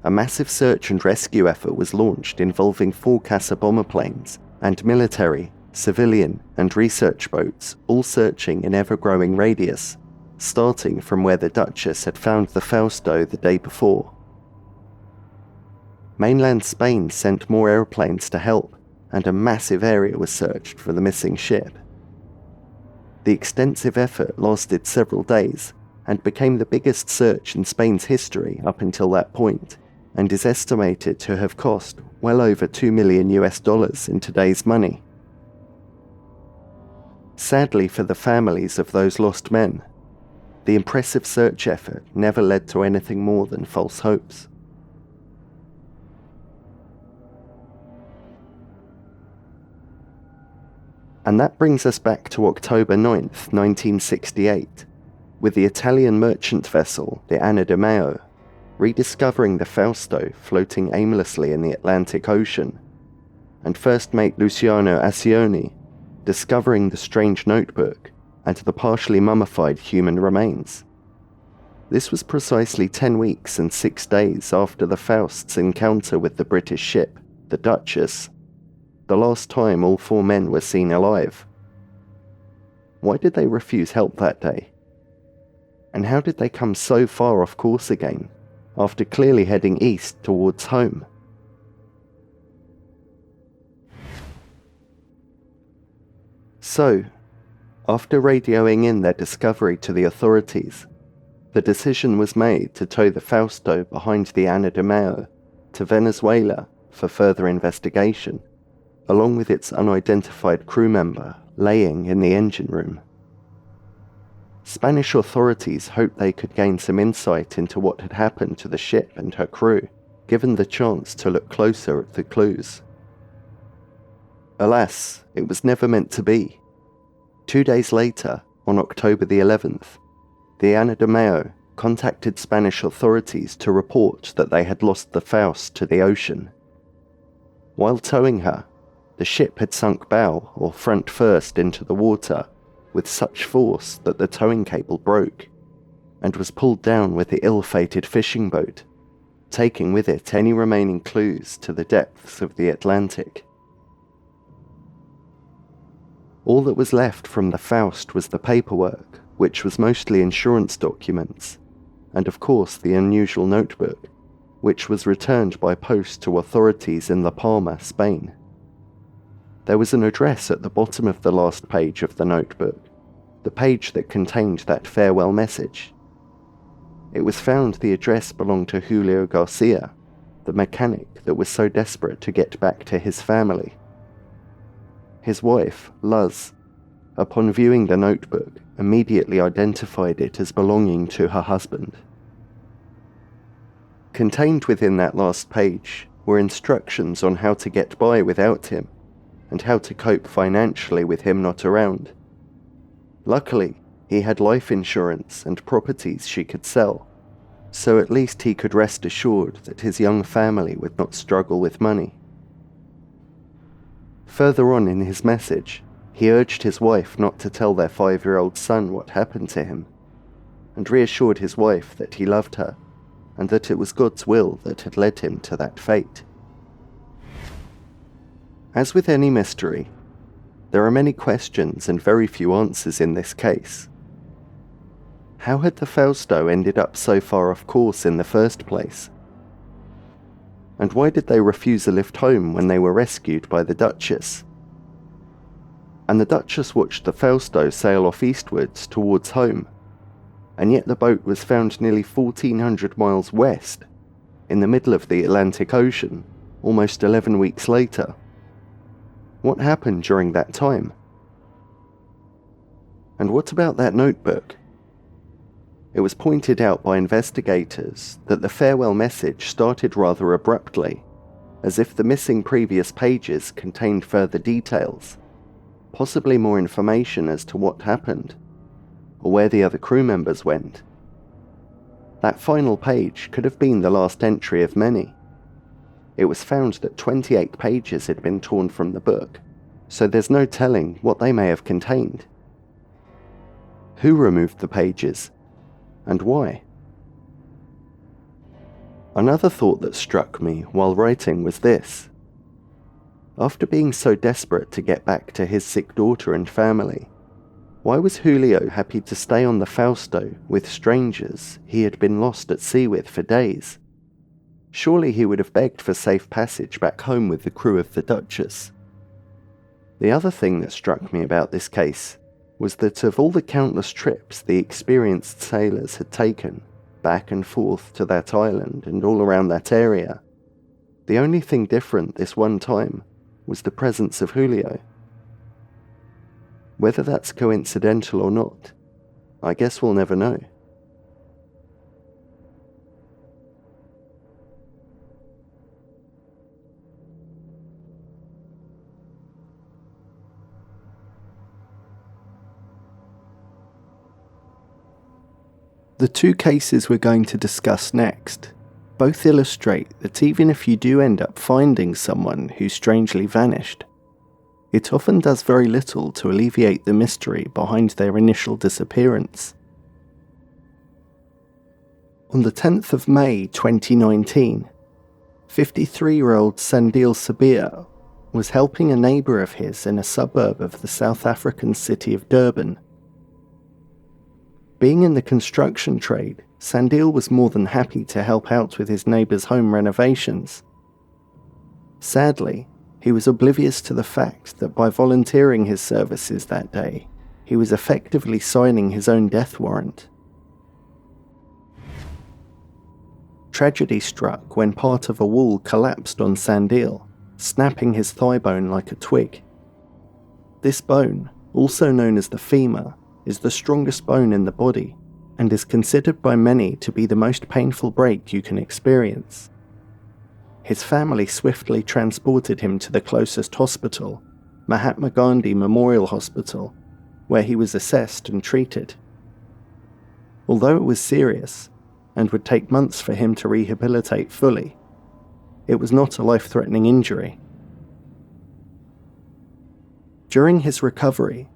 a massive search and rescue effort was launched involving 4 Caça bomber planes and military, civilian, and research boats, all searching in ever-growing radius, starting from where the Duchess had found the Fausto the day before. Mainland Spain sent more airplanes to help, and a massive area was searched for the missing ship. The extensive effort lasted several days, and became the biggest search in Spain's history up until that point, and is estimated to have cost well over $2 million in today's money. Sadly for the families of those lost men, the impressive search effort never led to anything more than false hopes. And that brings us back to October 9th, 1968, with the Italian merchant vessel, the Anna di Meo, rediscovering the Fausto floating aimlessly in the Atlantic Ocean, and first mate Luciano Acioni discovering the strange notebook and the partially mummified human remains. This was precisely 10 weeks and 6 days after the Faust's encounter with the British ship, the Duchess, the last time all 4 men were seen alive. Why did they refuse help that day? And how did they come so far off course again, after clearly heading east towards home? So, after radioing in their discovery to the authorities, the decision was made to tow the Fausto behind the Anna di Meo to Venezuela for further investigation, along with its unidentified crew member laying in the engine room. Spanish authorities hoped they could gain some insight into what had happened to the ship and her crew, given the chance to look closer at the clues. Alas, it was never meant to be. 2 days later, on October the 11th, the Anna di Meo contacted Spanish authorities to report that they had lost the Faust to the ocean. While towing her, the ship had sunk bow or front first into the water with such force that the towing cable broke, and was pulled down with the ill-fated fishing boat, taking with it any remaining clues to the depths of the Atlantic. All that was left from the Faust was the paperwork, which was mostly insurance documents, and of course the unusual notebook, which was returned by post to authorities in La Palma, Spain. There was an address at the bottom of the last page of the notebook, the page that contained that farewell message. It was found the address belonged to Julio Garcia, the mechanic that was so desperate to get back to his family. His wife, Luz, upon viewing the notebook, immediately identified it as belonging to her husband. Contained within that last page were instructions on how to get by without him, and how to cope financially with him not around. Luckily, he had life insurance and properties she could sell, so at least he could rest assured that his young family would not struggle with money. Further on in his message, he urged his wife not to tell their 5-year-old son what happened to him, and reassured his wife that he loved her, and that it was God's will that had led him to that fate. As with any mystery, there are many questions and very few answers in this case. How had the Fausto ended up so far off course in the first place? And why did they refuse a lift home when they were rescued by the Duchess? And the Duchess watched the Fausto sail off eastwards towards home, and yet the boat was found nearly 1,400 miles west, in the middle of the Atlantic Ocean, almost 11 weeks later. What happened during that time? And what about that notebook? It was pointed out by investigators that the farewell message started rather abruptly, as if the missing previous pages contained further details, possibly more information as to what happened, or where the other crew members went. That final page could have been the last entry of many. It was found that 28 pages had been torn from the book, so there's no telling what they may have contained. Who removed the pages? And why? Another thought that struck me while writing was this. After being so desperate to get back to his sick daughter and family, why was Julio happy to stay on the Fausto with strangers he had been lost at sea with for days? Surely he would have begged for safe passage back home with the crew of the Duchess. The other thing that struck me about this case was that of all the countless trips the experienced sailors had taken back and forth to that island and all around that area, the only thing different this one time was the presence of Julio. Whether that's coincidental or not, I guess we'll never know. The two cases we're going to discuss next both illustrate that even if you do end up finding someone who strangely vanished, it often does very little to alleviate the mystery behind their initial disappearance. On the 10th of May 2019, 53-year-old Sandil Sabir was helping a neighbour of his in a suburb of the South African city of Durban. Being in the construction trade, Sandil was more than happy to help out with his neighbour's home renovations. Sadly, he was oblivious to the fact that by volunteering his services that day, he was effectively signing his own death warrant. Tragedy struck when part of a wall collapsed on Sandil, snapping his thigh bone like a twig. This bone, also known as the femur, is the strongest bone in the body and is considered by many to be the most painful break you can experience. His family swiftly transported him to the closest hospital, Mahatma Gandhi Memorial Hospital, where he was assessed and treated. Although it was serious, and would take months for him to rehabilitate fully, it was not a life-threatening injury. During his recovery,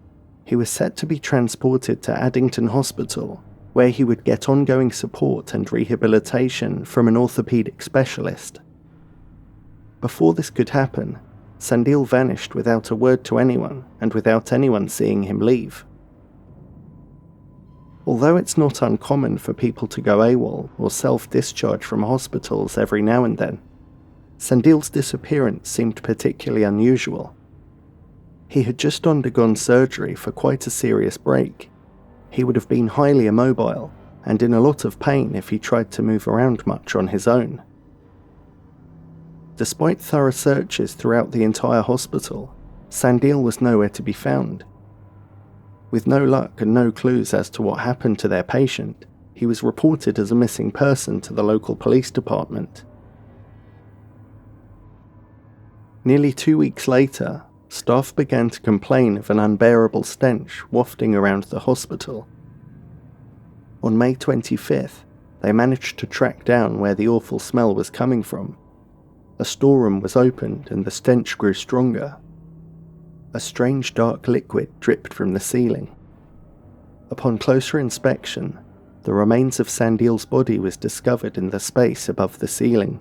he was set to be transported to Addington Hospital, where he would get ongoing support and rehabilitation from an orthopedic specialist. Before this could happen, Sandil vanished without a word to anyone and without anyone seeing him leave. Although it's not uncommon for people to go AWOL or self-discharge from hospitals every now and then, Sandil's disappearance seemed particularly unusual. He had just undergone surgery for quite a serious break. He would have been highly immobile and in a lot of pain if he tried to move around much on his own. Despite thorough searches throughout the entire hospital, Sandil was nowhere to be found. With no luck and no clues as to what happened to their patient, he was reported as a missing person to the local police department. Nearly 2 weeks later, staff began to complain of an unbearable stench wafting around the hospital. On May 25th, they managed to track down where the awful smell was coming from. A storeroom was opened and the stench grew stronger. A strange dark liquid dripped from the ceiling. Upon closer inspection, the remains of Sandil's body was discovered in the space above the ceiling.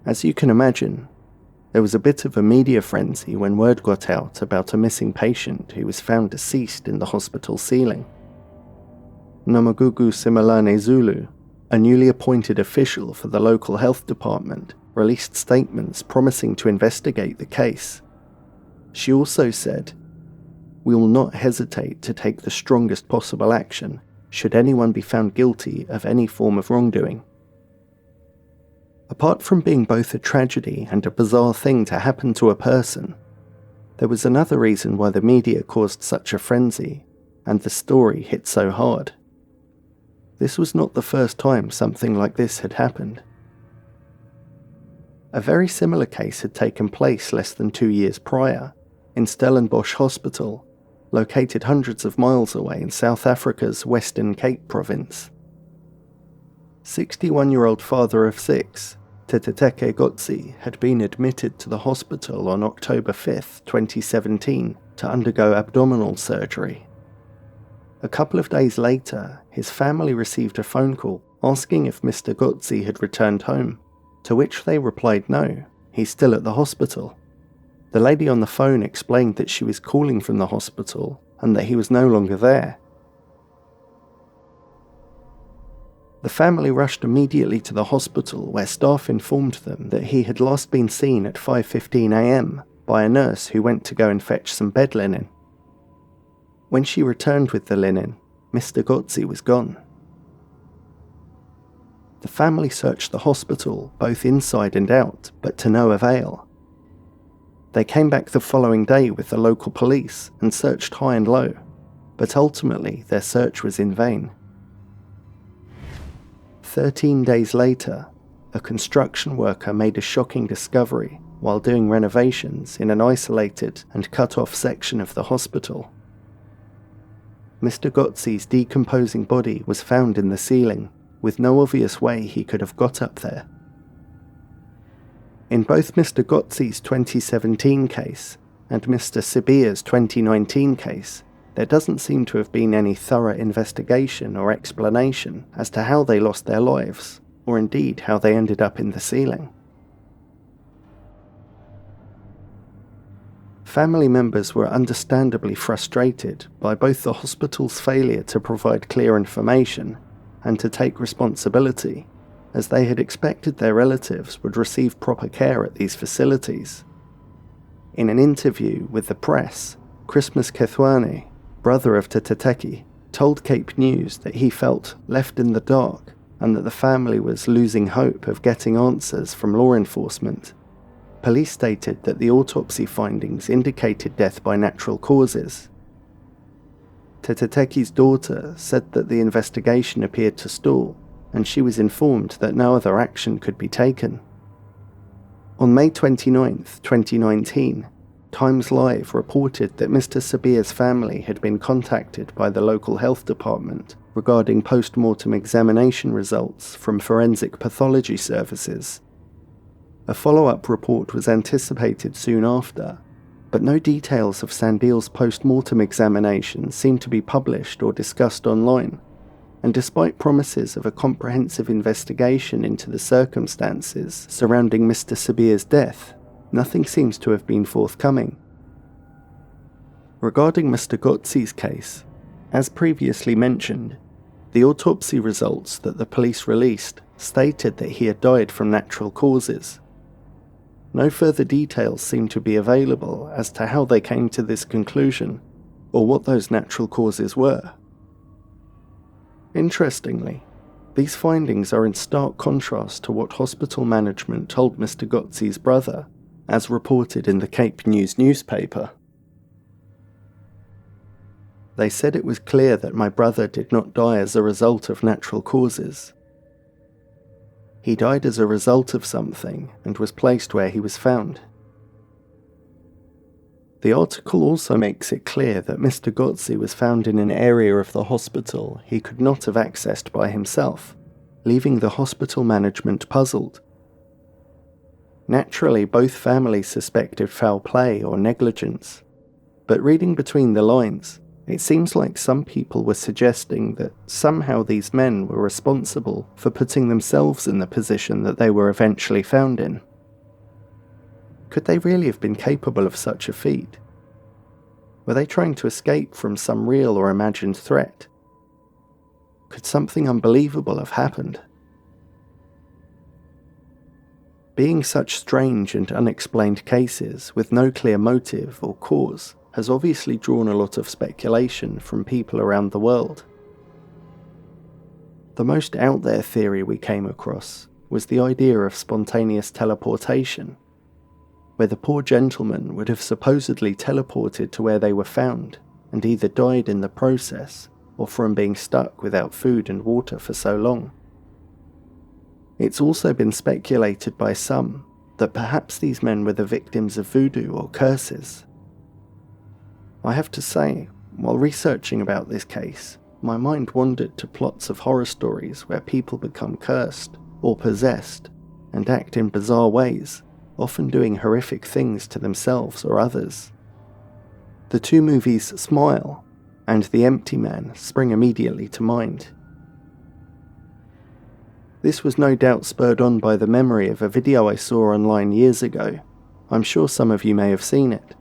As you can imagine, there was a bit of a media frenzy when word got out about a missing patient who was found deceased in the hospital ceiling. Nomagugu Simelane Zulu, a newly appointed official for the local health department, released statements promising to investigate the case. She also said, "We will not hesitate to take the strongest possible action should anyone be found guilty of any form of wrongdoing." Apart from being both a tragedy and a bizarre thing to happen to a person, there was another reason why the media caused such a frenzy, and the story hit so hard. This was not the first time something like this had happened. A very similar case had taken place less than 2 years prior, in Stellenbosch Hospital, located hundreds of miles away in South Africa's Western Cape province. 61-year-old father of 6, Teteteke Gotsi, had been admitted to the hospital on October 5, 2017, to undergo abdominal surgery. A couple of days later, his family received a phone call asking if Mr. Gotsi had returned home, to which they replied no, he's still at the hospital. The lady on the phone explained that she was calling from the hospital and that he was no longer there. The family rushed immediately to the hospital, where staff informed them that he had last been seen at 5:15 a.m. by a nurse who went to go and fetch some bed linen. When she returned with the linen, Mr. Gotsi was gone. The family searched the hospital, both inside and out, but to no avail. They came back the following day with the local police and searched high and low, but ultimately their search was in vain. 13 days later, a construction worker made a shocking discovery while doing renovations in an isolated and cut-off section of the hospital. Mr. Gotsi's decomposing body was found in the ceiling, with no obvious way he could have got up there. In both Mr. Gotsi's 2017 case and Mr. Sibia's 2019 case, there doesn't seem to have been any thorough investigation or explanation as to how they lost their lives, or indeed how they ended up in the ceiling. Family members were understandably frustrated by both the hospital's failure to provide clear information and to take responsibility, as they had expected their relatives would receive proper care at these facilities. In an interview with the press, Christmas Kethwane, brother of Teteteke, told Cape News that he felt left in the dark and that the family was losing hope of getting answers from law enforcement. Police stated that the autopsy findings indicated death by natural causes. Teteteke's daughter said that the investigation appeared to stall, and she was informed that no other action could be taken. On May 29, 2019, Times Live reported that Mr. Sibia's family had been contacted by the local health department regarding post-mortem examination results from forensic pathology services. A follow-up report was anticipated soon after, but no details of Sandil's post-mortem examination seemed to be published or discussed online, and despite promises of a comprehensive investigation into the circumstances surrounding Mr. Sibia's death, nothing seems to have been forthcoming. Regarding Mr. Gotsi's case, as previously mentioned, the autopsy results that the police released stated that he had died from natural causes. No further details seem to be available as to how they came to this conclusion, or what those natural causes were. Interestingly, These findings are in stark contrast to what hospital management told Mr. Gotzi's brother, as reported in the Cape News newspaper. They said it was clear that my brother did not die as a result of natural causes. He died as a result of something and was placed where he was found. The article also makes it clear that Mr. Gotzi was found in an area of the hospital he could not have accessed by himself, leaving the hospital management puzzled. Naturally, both families suspected foul play or negligence, but reading between the lines, it seems like some people were suggesting that somehow these men were responsible for putting themselves in the position that they were eventually found in. Could they really have been capable of such a feat? Were they trying to escape from some real or imagined threat? Could something unbelievable have happened? Being such strange and unexplained cases with no clear motive or cause has obviously drawn a lot of speculation from people around the world. The most out there theory we came across was the idea of spontaneous teleportation, where the poor gentleman would have supposedly teleported to where they were found and either died in the process or from being stuck without food and water for so long. It's also been speculated by some that perhaps these men were the victims of voodoo or curses. I have to say, while researching about this case, my mind wandered to plots of horror stories where people become cursed or possessed and act in bizarre ways, often doing horrific things to themselves or others. The two movies Smile and The Empty Man spring immediately to mind. This was no doubt spurred on by the memory of a video I saw online years ago. I'm sure some of you may have seen it.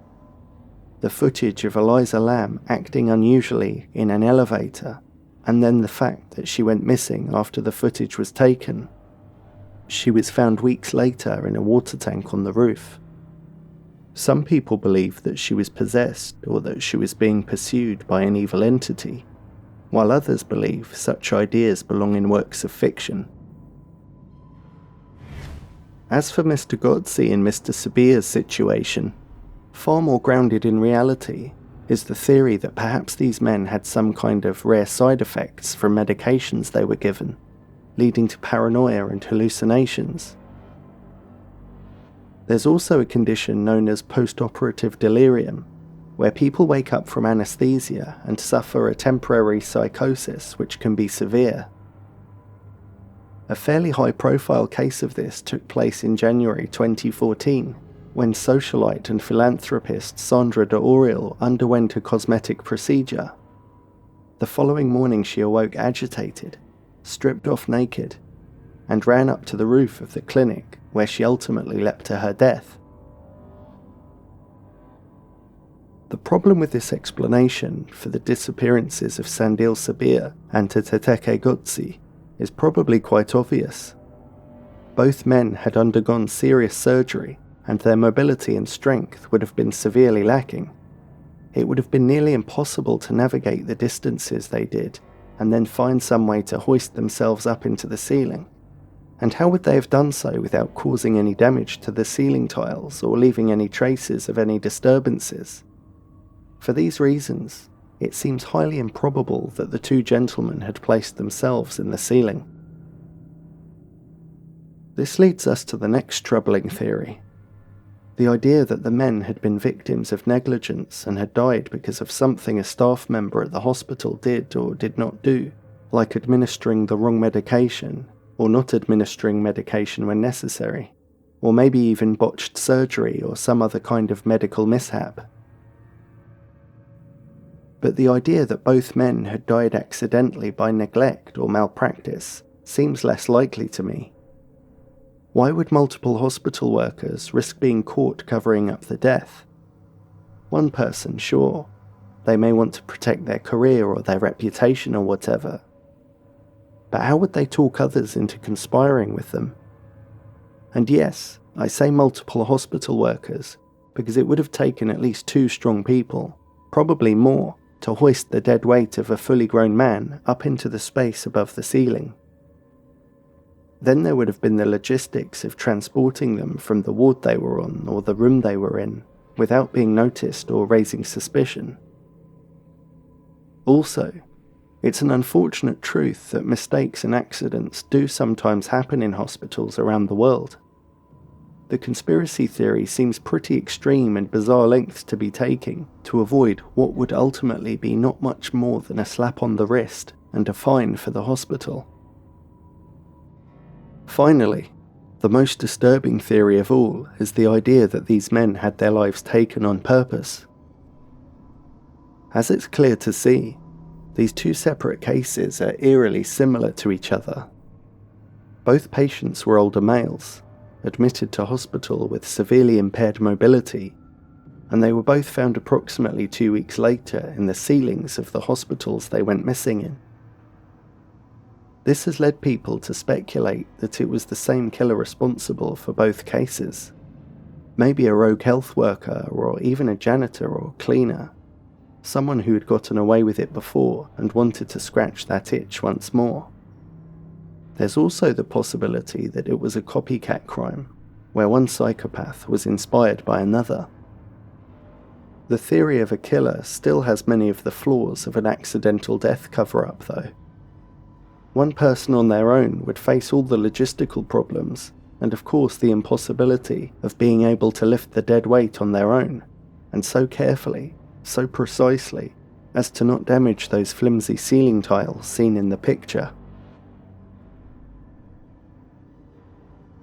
The footage of Eliza Lamb acting unusually in an elevator, and then the fact that she went missing after the footage was taken. She was found weeks later in a water tank on the roof. Some people believe that she was possessed or that she was being pursued by an evil entity, while others believe such ideas belong in works of fiction. As for Mr. Gotzi and Mr. Sabir's situation, far more grounded in reality is the theory that perhaps these men had some kind of rare side effects from medications they were given, leading to paranoia and hallucinations. There's also a condition known as post-operative delirium, where people wake up from anesthesia and suffer a temporary psychosis which can be severe. A fairly high-profile case of this took place in January 2014, when socialite and philanthropist Sandra de Auriel underwent a cosmetic procedure. The following morning she awoke agitated, stripped off naked, and ran up to the roof of the clinic where she ultimately leapt to her death. The problem with this explanation for the disappearances of Sandil Sabir and Teteke Gotzi is probably quite obvious. Both men had undergone serious surgery and their mobility and strength would have been severely lacking. It would have been nearly impossible to navigate the distances they did and then find some way to hoist themselves up into the ceiling. And how would they have done so without causing any damage to the ceiling tiles or leaving any traces of any disturbances? For these reasons, it seems highly improbable that the two gentlemen had placed themselves in the ceiling. This leads us to the next troubling theory. The idea that the men had been victims of negligence and had died because of something a staff member at the hospital did or did not do, like administering the wrong medication, or not administering medication when necessary, or maybe even botched surgery or some other kind of medical mishap. But the idea that both men had died accidentally by neglect or malpractice seems less likely to me. Why would multiple hospital workers risk being caught covering up the death? One person, sure, they may want to protect their career or their reputation or whatever. But how would they talk others into conspiring with them? And yes, I say multiple hospital workers because it would have taken at least 2 strong people, probably more, to hoist the dead weight of a fully grown man up into the space above the ceiling. Then there would have been the logistics of transporting them from the ward they were on or the room they were in without being noticed or raising suspicion. Also, it's an unfortunate truth that mistakes and accidents do sometimes happen in hospitals around the world. The conspiracy theory seems pretty extreme and bizarre lengths to be taking to avoid what would ultimately be not much more than a slap on the wrist and a fine for the hospital. Finally, the most disturbing theory of all is the idea that these men had their lives taken on purpose. As it's clear to see, these two separate cases are eerily similar to each other. Both patients were older males, admitted to hospital with severely impaired mobility, and they were both found approximately 2 weeks later in the ceilings of the hospitals they went missing in. This has led people to speculate that it was the same killer responsible for both cases. Maybe a rogue health worker, or even a janitor or cleaner. Someone who had gotten away with it before and wanted to scratch that itch once more. There's also the possibility that it was a copycat crime, where one psychopath was inspired by another. The theory of a killer still has many of the flaws of an accidental death cover-up though. One person on their own would face all the logistical problems, and of course the impossibility of being able to lift the dead weight on their own, and so carefully, so precisely, as to not damage those flimsy ceiling tiles seen in the picture.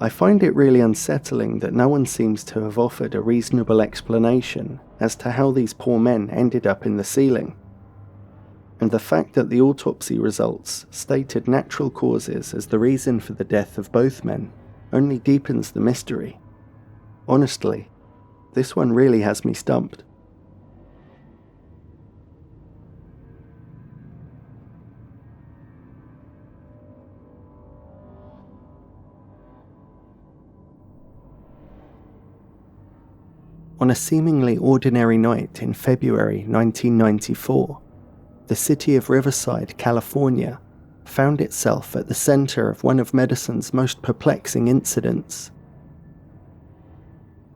I find it really unsettling that no one seems to have offered a reasonable explanation as to how these poor men ended up in the ceiling. And the fact that the autopsy results stated natural causes as the reason for the death of both men only deepens the mystery. Honestly, this one really has me stumped. On a seemingly ordinary night in February 1994, the city of Riverside, California, found itself at the center of one of medicine's most perplexing incidents.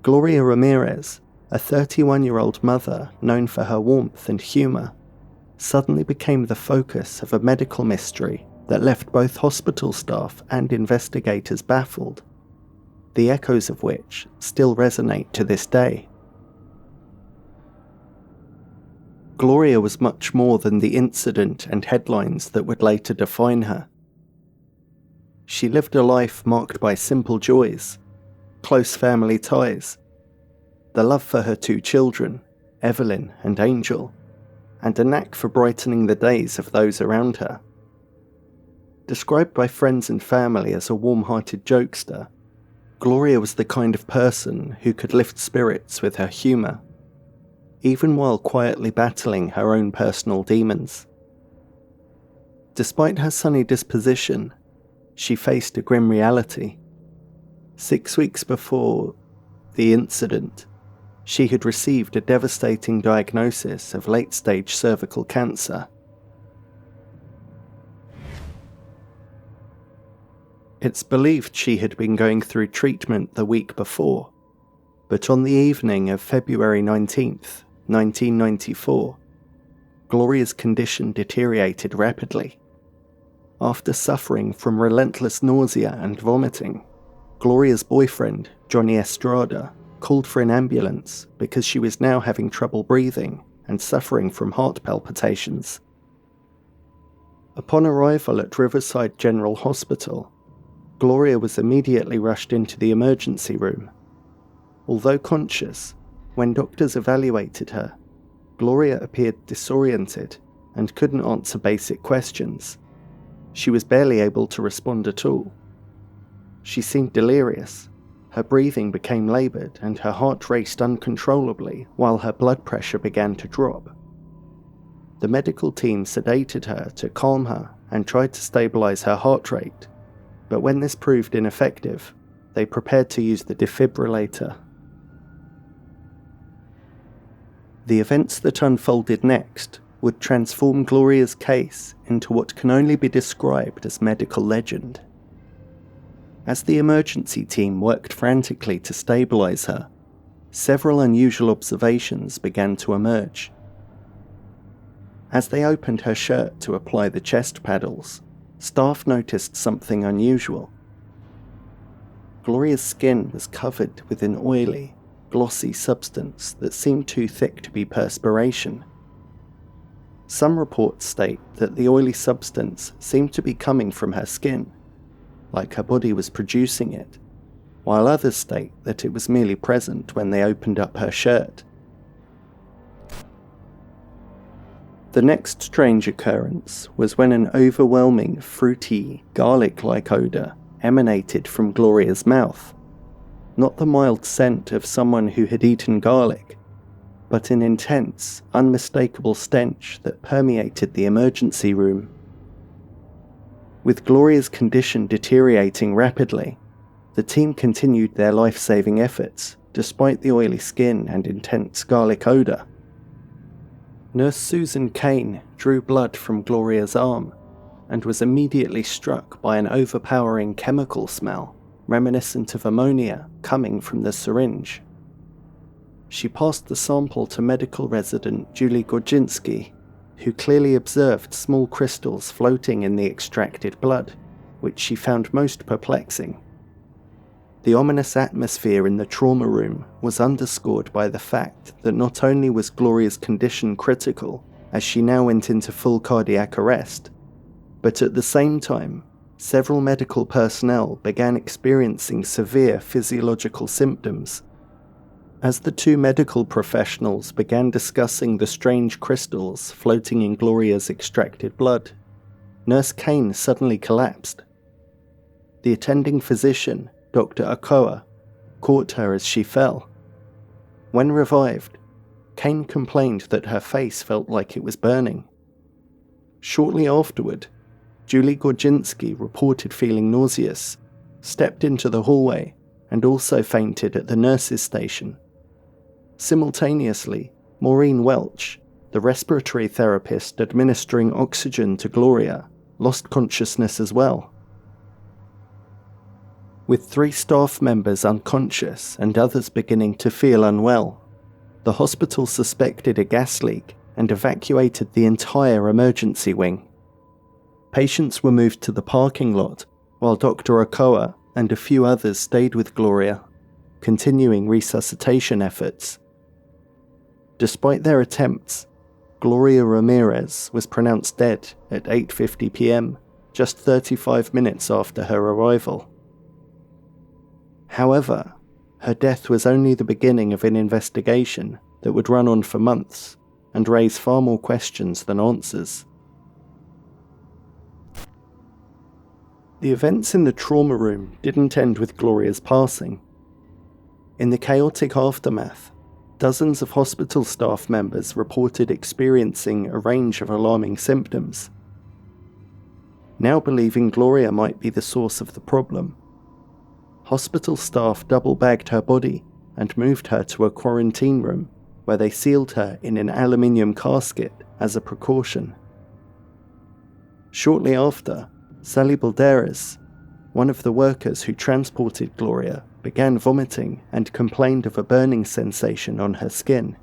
Gloria Ramirez, a 31-year-old mother known for her warmth and humor, suddenly became the focus of a medical mystery that left both hospital staff and investigators baffled, the echoes of which still resonate to this day. Gloria was much more than the incident and headlines that would later define her. She lived a life marked by simple joys, close family ties, the love for her two children, Evelyn and Angel, and a knack for brightening the days of those around her. Described by friends and family as a warm-hearted jokester, Gloria was the kind of person who could lift spirits with her humor, even while quietly battling her own personal demons. Despite her sunny disposition, she faced a grim reality. 6 weeks before the incident, she had received a devastating diagnosis of late-stage cervical cancer. It's believed she had been going through treatment the week before, but on the evening of February 19th, 1994, Gloria's condition deteriorated rapidly. After suffering from relentless nausea and vomiting, Gloria's boyfriend, Johnny Estrada, called for an ambulance because she was now having trouble breathing and suffering from heart palpitations. Upon arrival at Riverside General Hospital, Gloria was immediately rushed into the emergency room. Although conscious, when doctors evaluated her, Gloria appeared disoriented and couldn't answer basic questions. She was barely able to respond at all. She seemed delirious. Her breathing became laboured and her heart raced uncontrollably while her blood pressure began to drop. The medical team sedated her to calm her and tried to stabilise her heart rate, but when this proved ineffective, they prepared to use the defibrillator. The events that unfolded next would transform Gloria's case into what can only be described as medical legend. As the emergency team worked frantically to stabilise her, several unusual observations began to emerge. As they opened her shirt to apply the chest paddles, staff noticed something unusual. Gloria's skin was covered with an oily, glossy substance that seemed too thick to be perspiration. Some reports state that the oily substance seemed to be coming from her skin, like her body was producing it, while others state that it was merely present when they opened up her shirt. The next strange occurrence was when an overwhelming, fruity, garlic-like odour emanated from Gloria's mouth. Not the mild scent of someone who had eaten garlic, but an intense, unmistakable stench that permeated the emergency room. With Gloria's condition deteriorating rapidly, the team continued their life-saving efforts despite the oily skin and intense garlic odour. Nurse Susan Kane drew blood from Gloria's arm and was immediately struck by an overpowering chemical smell reminiscent of ammonia coming from the syringe. She passed the sample to medical resident Julie Gorginski, who clearly observed small crystals floating in the extracted blood, which she found most perplexing. The ominous atmosphere in the trauma room was underscored by the fact that not only was Gloria's condition critical, as she now went into full cardiac arrest, but at the same time, several medical personnel began experiencing severe physiological symptoms. As the two medical professionals began discussing the strange crystals floating in Gloria's extracted blood, Nurse Kane suddenly collapsed. The attending physician, Dr. Okoa, caught her as she fell. When revived, Kane complained that her face felt like it was burning. Shortly afterward, Julie Gorginski reported feeling nauseous, stepped into the hallway, and also fainted at the nurses' station. Simultaneously, Maureen Welch, the respiratory therapist administering oxygen to Gloria, lost consciousness as well. With 3 staff members unconscious and others beginning to feel unwell, the hospital suspected a gas leak and evacuated the entire emergency wing. Patients were moved to the parking lot, while Dr. Okoa and a few others stayed with Gloria, continuing resuscitation efforts. Despite their attempts, Gloria Ramirez was pronounced dead at 8:50 p.m, just 35 minutes after her arrival. However, her death was only the beginning of an investigation that would run on for months and raise far more questions than answers. The events in the trauma room didn't end with Gloria's passing. In the chaotic aftermath, dozens of hospital staff members reported experiencing a range of alarming symptoms. Now believing Gloria might be the source of the problem, hospital staff double-bagged her body and moved her to a quarantine room where they sealed her in an aluminium casket as a precaution. Shortly after, Sally Balderas, one of the workers who transported Gloria, began vomiting and complained of a burning sensation on her skin.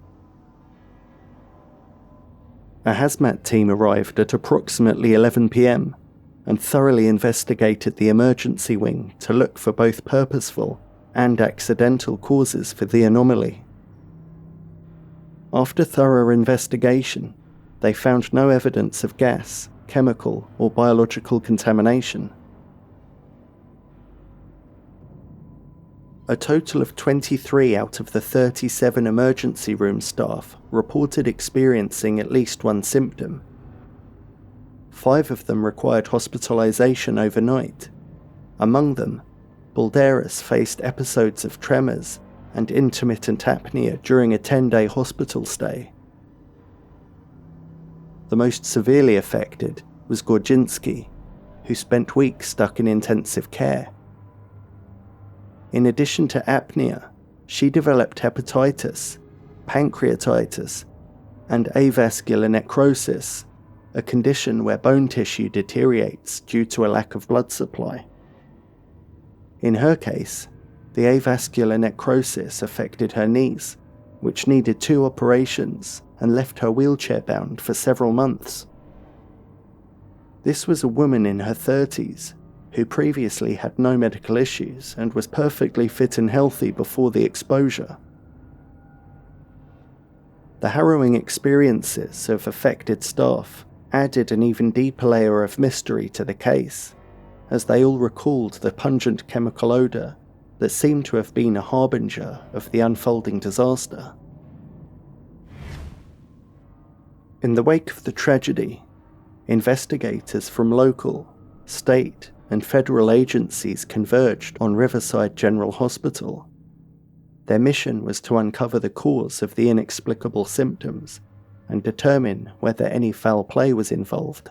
A hazmat team arrived at approximately 11 p.m. and thoroughly investigated the emergency wing to look for both purposeful and accidental causes for the anomaly. After thorough investigation, they found no evidence of gas, chemical, or biological contamination. A total of 23 out of the 37 emergency room staff reported experiencing at least one symptom. 5 of them required hospitalization overnight. Among them, Balderas faced episodes of tremors and intermittent apnea during a 10-day hospital stay. The most severely affected was Gorginski, who spent weeks stuck in intensive care. In addition to apnea, she developed hepatitis, pancreatitis, and avascular necrosis, a condition where bone tissue deteriorates due to a lack of blood supply. In her case, the avascular necrosis affected her knees, which needed 2 operations and left her wheelchair-bound for several months. This was a woman in her 30s who previously had no medical issues and was perfectly fit and healthy before the exposure. The harrowing experiences of affected staff added an even deeper layer of mystery to the case, as they all recalled the pungent chemical odour that seemed to have been a harbinger of the unfolding disaster. In the wake of the tragedy, investigators from local, state, and federal agencies converged on Riverside General Hospital. Their mission was to uncover the cause of the inexplicable symptoms and determine whether any foul play was involved.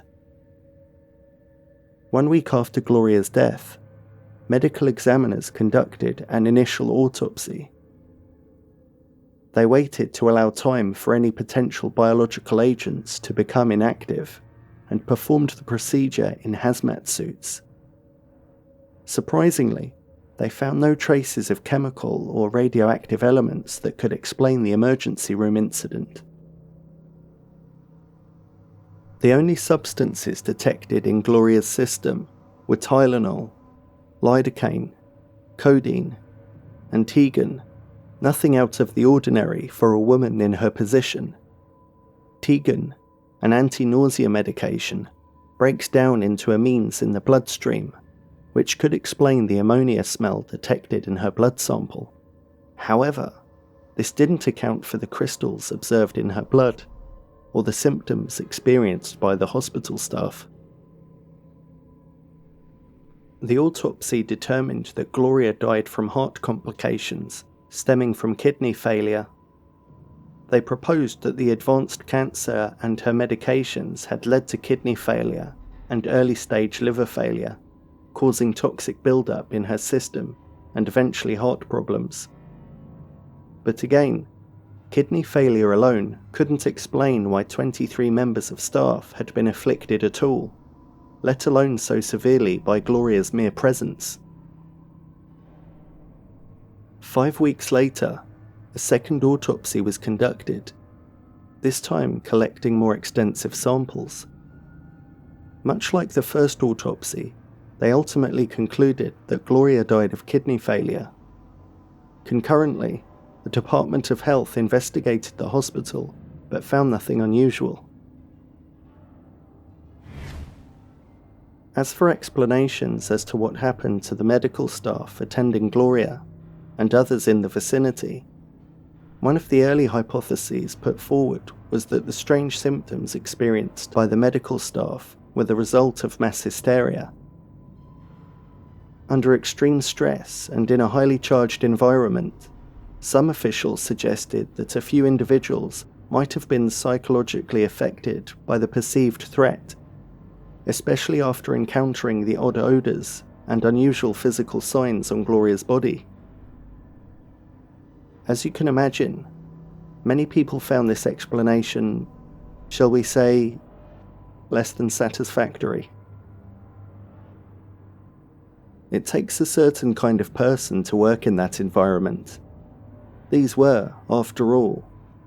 1 week after Gloria's death, medical examiners conducted an initial autopsy. They waited to allow time for any potential biological agents to become inactive and performed the procedure in hazmat suits. Surprisingly, they found no traces of chemical or radioactive elements that could explain the emergency room incident. The only substances detected in Gloria's system were Tylenol, lidocaine, codeine, and Tegan, nothing out of the ordinary for a woman in her position. Tegan, an anti-nausea medication, breaks down into amines in the bloodstream, which could explain the ammonia smell detected in her blood sample. However, this didn't account for the crystals observed in her blood, or the symptoms experienced by the hospital staff. The autopsy determined that Gloria died from heart complications stemming from kidney failure. They proposed that the advanced cancer and her medications had led to kidney failure and early-stage liver failure, causing toxic buildup in her system and eventually heart problems. But again, kidney failure alone couldn't explain why 23 members of staff had been afflicted at all, let alone so severely by Gloria's mere presence. 5 weeks later, a second autopsy was conducted, this time collecting more extensive samples. Much like the first autopsy, they ultimately concluded that Gloria died of kidney failure. Concurrently, the Department of Health investigated the hospital, but found nothing unusual. As for explanations as to what happened to the medical staff attending Gloria, and others in the vicinity, one of the early hypotheses put forward was that the strange symptoms experienced by the medical staff were the result of mass hysteria. Under extreme stress and in a highly charged environment, some officials suggested that a few individuals might have been psychologically affected by the perceived threat, especially after encountering the odd odours and unusual physical signs on Gloria's body. As you can imagine, many people found this explanation, shall we say, less than satisfactory. It takes a certain kind of person to work in that environment. These were, after all,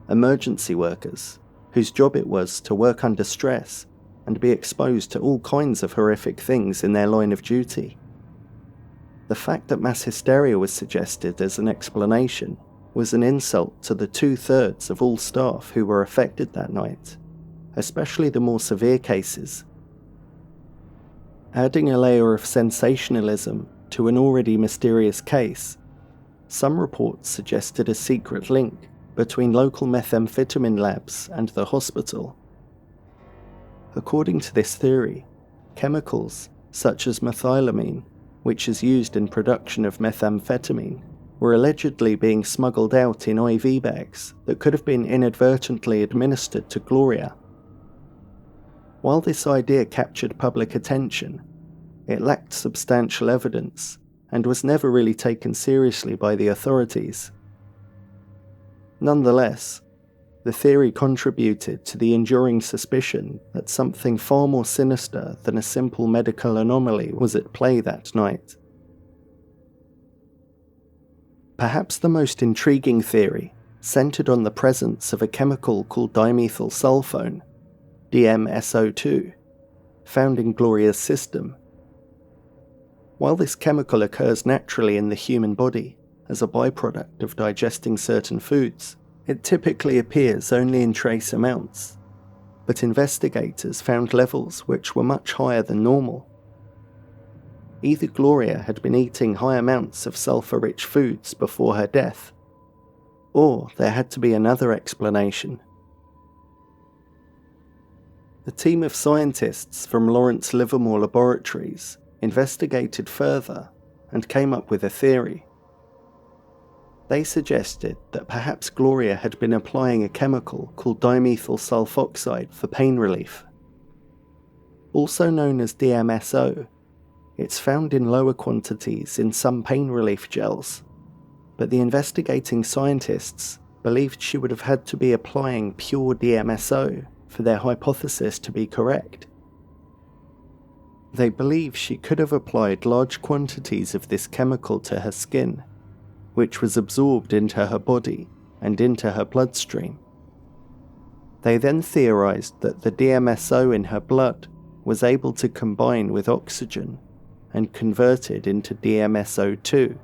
emergency workers, whose job it was to work under stress and be exposed to all kinds of horrific things in their line of duty. The fact that mass hysteria was suggested as an explanation was an insult to the 2/3 of all staff who were affected that night, especially the more severe cases. Adding a layer of sensationalism to an already mysterious case, some reports suggested a secret link between local methamphetamine labs and the hospital. According to this theory, chemicals such as methylamine, which is used in production of methamphetamine, were allegedly being smuggled out in IV bags that could have been inadvertently administered to Gloria. While this idea captured public attention, it lacked substantial evidence and was never really taken seriously by the authorities. Nonetheless, the theory contributed to the enduring suspicion that something far more sinister than a simple medical anomaly was at play that night. Perhaps the most intriguing theory centered on the presence of a chemical called dimethyl sulfone, DMSO2, found in Gloria's system. While this chemical occurs naturally in the human body as a byproduct of digesting certain foods, it typically appears only in trace amounts, but investigators found levels which were much higher than normal. Either Gloria had been eating high amounts of sulfur-rich foods before her death, or there had to be another explanation. A team of scientists from Lawrence Livermore Laboratories investigated further and came up with a theory. They suggested that perhaps Gloria had been applying a chemical called dimethyl sulfoxide for pain relief. Also known as DMSO, it's found in lower quantities in some pain relief gels, but the investigating scientists believed she would have had to be applying pure DMSO for their hypothesis to be correct. They believe she could have applied large quantities of this chemical to her skin, which was absorbed into her body and into her bloodstream. They then theorized that the DMSO in her blood was able to combine with oxygen and convert it into DMSO2,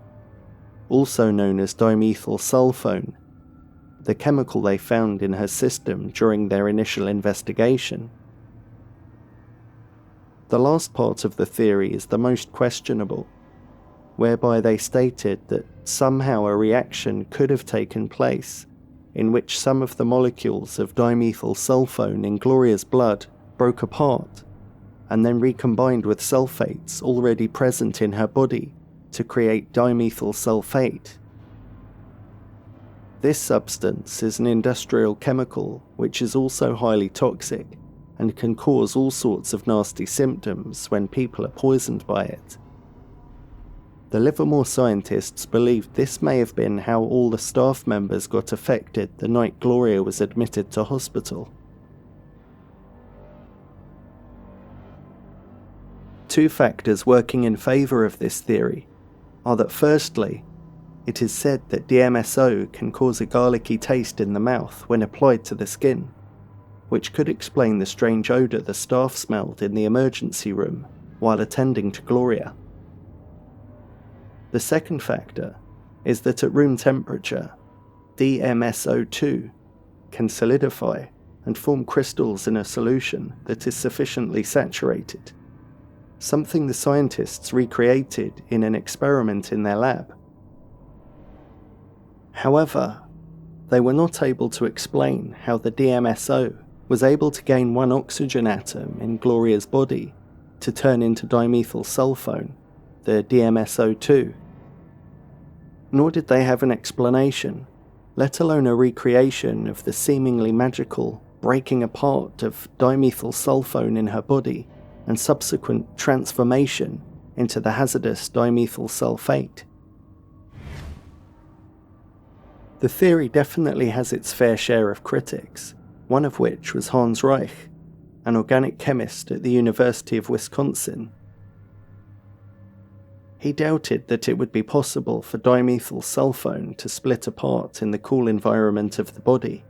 also known as dimethyl sulfone, the chemical they found in her system during their initial investigation. The last part of the theory is the most questionable, whereby they stated that somehow a reaction could have taken place in which some of the molecules of dimethyl sulfone in Gloria's blood broke apart and then recombined with sulfates already present in her body to create dimethyl sulfate. This substance is an industrial chemical which is also highly toxic and can cause all sorts of nasty symptoms when people are poisoned by it. The Livermore scientists believed this may have been how all the staff members got affected the night Gloria was admitted to hospital. Two factors working in favour of this theory are that firstly, it is said that DMSO can cause a garlicky taste in the mouth when applied to the skin, which could explain the strange odour the staff smelled in the emergency room while attending to Gloria. The second factor is that at room temperature, DMSO2 can solidify and form crystals in a solution that is sufficiently saturated, something the scientists recreated in an experiment in their lab. However, they were not able to explain how the DMSO was able to gain one oxygen atom in Gloria's body to turn into dimethyl sulfone, the DMSO2. Nor did they have an explanation, let alone a recreation of the seemingly magical breaking apart of dimethyl sulfone in her body and subsequent transformation into the hazardous dimethyl sulfate. The theory definitely has its fair share of critics, one of which was Hans Reich, an organic chemist at the University of Wisconsin. He doubted that it would be possible for dimethyl sulfone to split apart in the cool environment of the body.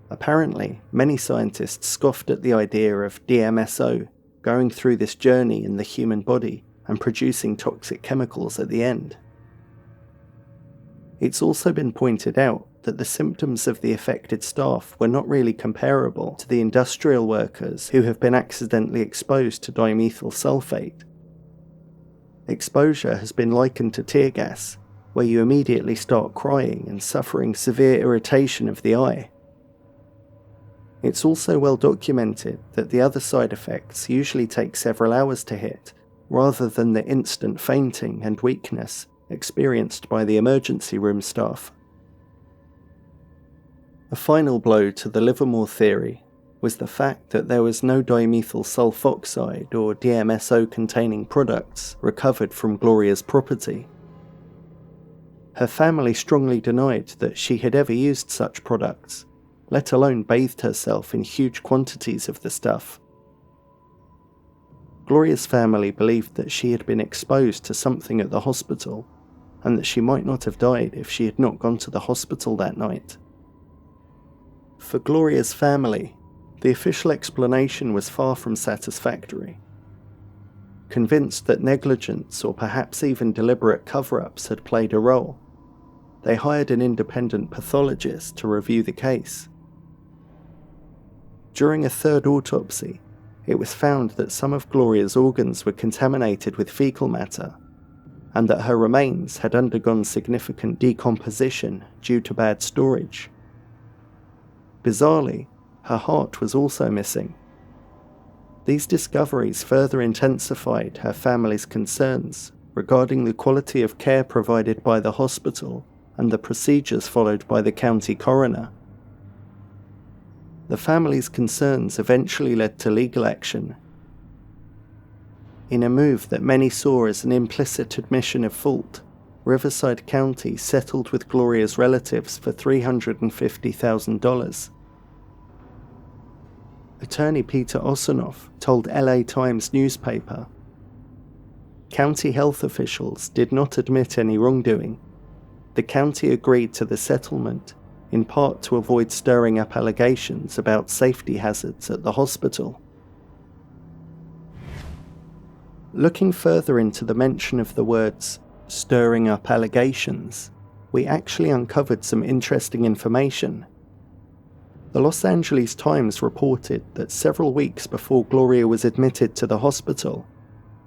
Apparently, many scientists scoffed at the idea of DMSO going through this journey in the human body and producing toxic chemicals at the end. It's also been pointed out that the symptoms of the affected staff were not really comparable to the industrial workers who have been accidentally exposed to dimethyl sulfate. Exposure has been likened to tear gas, where you immediately start crying and suffering severe irritation of the eye. It's also well documented that the other side effects usually take several hours to hit, rather than the instant fainting and weakness experienced by the emergency room staff. A final blow to the Livermore theory was the fact that there was no dimethyl sulfoxide or DMSO containing products recovered from Gloria's property. Her family strongly denied that she had ever used such products, let alone bathed herself in huge quantities of the stuff. Gloria's family believed that she had been exposed to something at the hospital, and that she might not have died if she had not gone to the hospital that night. For Gloria's family, the official explanation was far from satisfactory. Convinced that negligence or perhaps even deliberate cover-ups had played a role, they hired an independent pathologist to review the case. During a third autopsy, it was found that some of Gloria's organs were contaminated with fecal matter, and that her remains had undergone significant decomposition due to bad storage. Bizarrely, her heart was also missing. These discoveries further intensified her family's concerns regarding the quality of care provided by the hospital and the procedures followed by the county coroner. The family's concerns eventually led to legal action. In a move that many saw as an implicit admission of fault, Riverside County settled with Gloria's relatives for $350,000. Attorney Peter Osinoff told LA Times newspaper, "County health officials did not admit any wrongdoing. The county agreed to the settlement in part to avoid stirring up allegations about safety hazards at the hospital." Looking further into the mention of the words "stirring up allegations," we actually uncovered some interesting information. The Los Angeles Times reported that several weeks before Gloria was admitted to the hospital,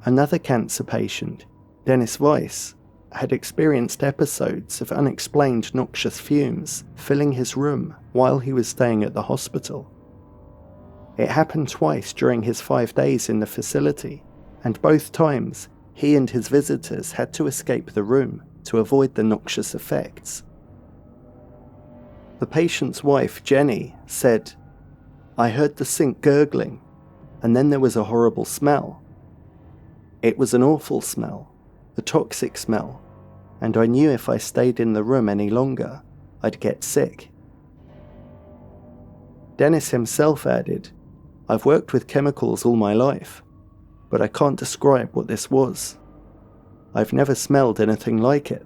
another cancer patient, Dennis Weiss, had experienced episodes of unexplained noxious fumes filling his room while he was staying at the hospital. It happened twice during his 5 days in the facility, and both times he and his visitors had to escape the room to avoid the noxious effects. The patient's wife, Jenny, said, "I heard the sink gurgling, and then there was a horrible smell. It was an awful smell, a toxic smell, and I knew if I stayed in the room any longer, I'd get sick." Dennis himself added, "I've worked with chemicals all my life, but I can't describe what this was. I've never smelled anything like it."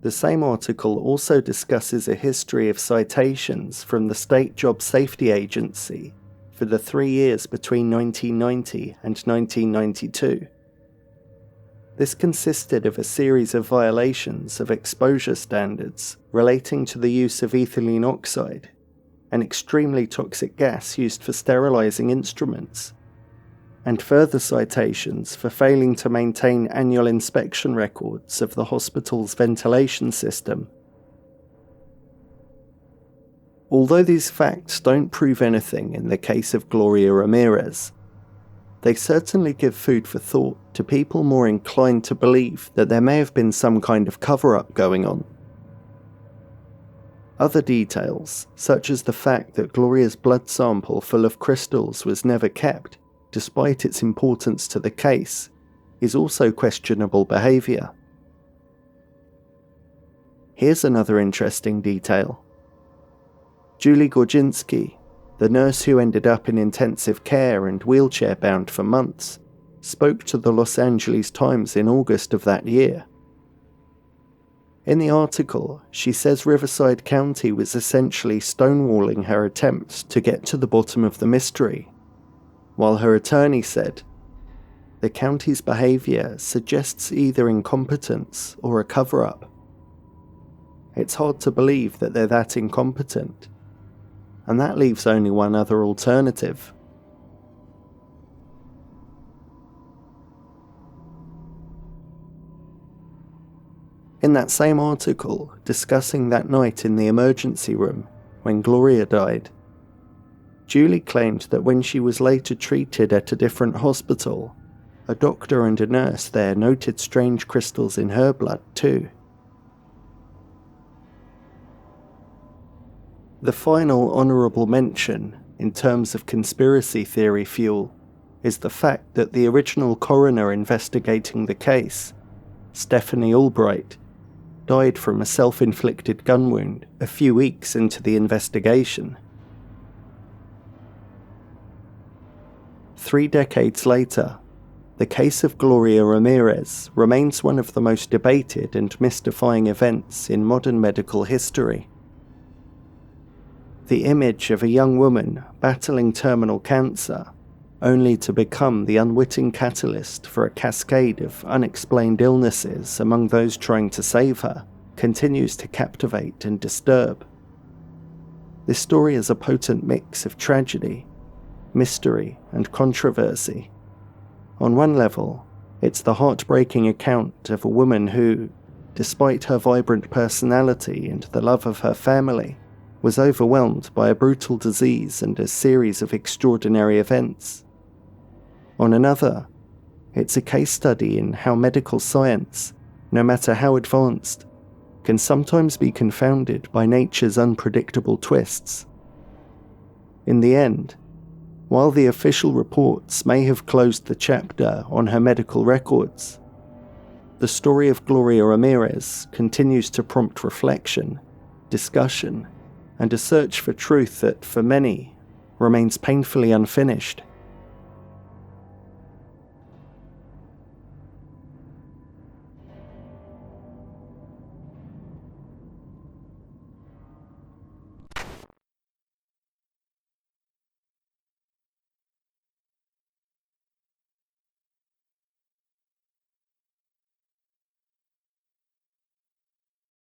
The same article also discusses a history of citations from the State Job Safety Agency for the 3 years between 1990 and 1992. This consisted of a series of violations of exposure standards relating to the use of ethylene oxide, an extremely toxic gas used for sterilizing instruments, and further citations for failing to maintain annual inspection records of the hospital's ventilation system. Although these facts don't prove anything in the case of Gloria Ramirez, they certainly give food for thought to people more inclined to believe that there may have been some kind of cover-up going on. Other details, such as the fact that Gloria's blood sample full of crystals was never kept, despite its importance to the case, is also questionable behaviour. Here's another interesting detail. Julie Gorginski, the nurse who ended up in intensive care and wheelchair-bound for months, spoke to the Los Angeles Times in August of that year. In the article, she says Riverside County was essentially stonewalling her attempts to get to the bottom of the mystery, while her attorney said, "The county's behaviour suggests either incompetence or a cover-up. It's hard to believe that they're that incompetent, and that leaves only one other alternative." In that same article, discussing that night in the emergency room when Gloria died, Julie claimed that when she was later treated at a different hospital, a doctor and a nurse there noted strange crystals in her blood too. The final honourable mention in terms of conspiracy theory fuel is the fact that the original coroner investigating the case, Stephanie Albright, died from a self-inflicted gun wound a few weeks into the investigation. 3 decades later, the case of Gloria Ramirez remains one of the most debated and mystifying events in modern medical history. The image of a young woman battling terminal cancer, only to become the unwitting catalyst for a cascade of unexplained illnesses among those trying to save her, continues to captivate and disturb. This story is a potent mix of tragedy, mystery, and controversy. On one level, it's the heartbreaking account of a woman who, despite her vibrant personality and the love of her family, was overwhelmed by a brutal disease and a series of extraordinary events. On another, it's a case study in how medical science, no matter how advanced, can sometimes be confounded by nature's unpredictable twists. In the end, while the official reports may have closed the chapter on her medical records, the story of Gloria Ramirez continues to prompt reflection, discussion, and a search for truth that, for many, remains painfully unfinished.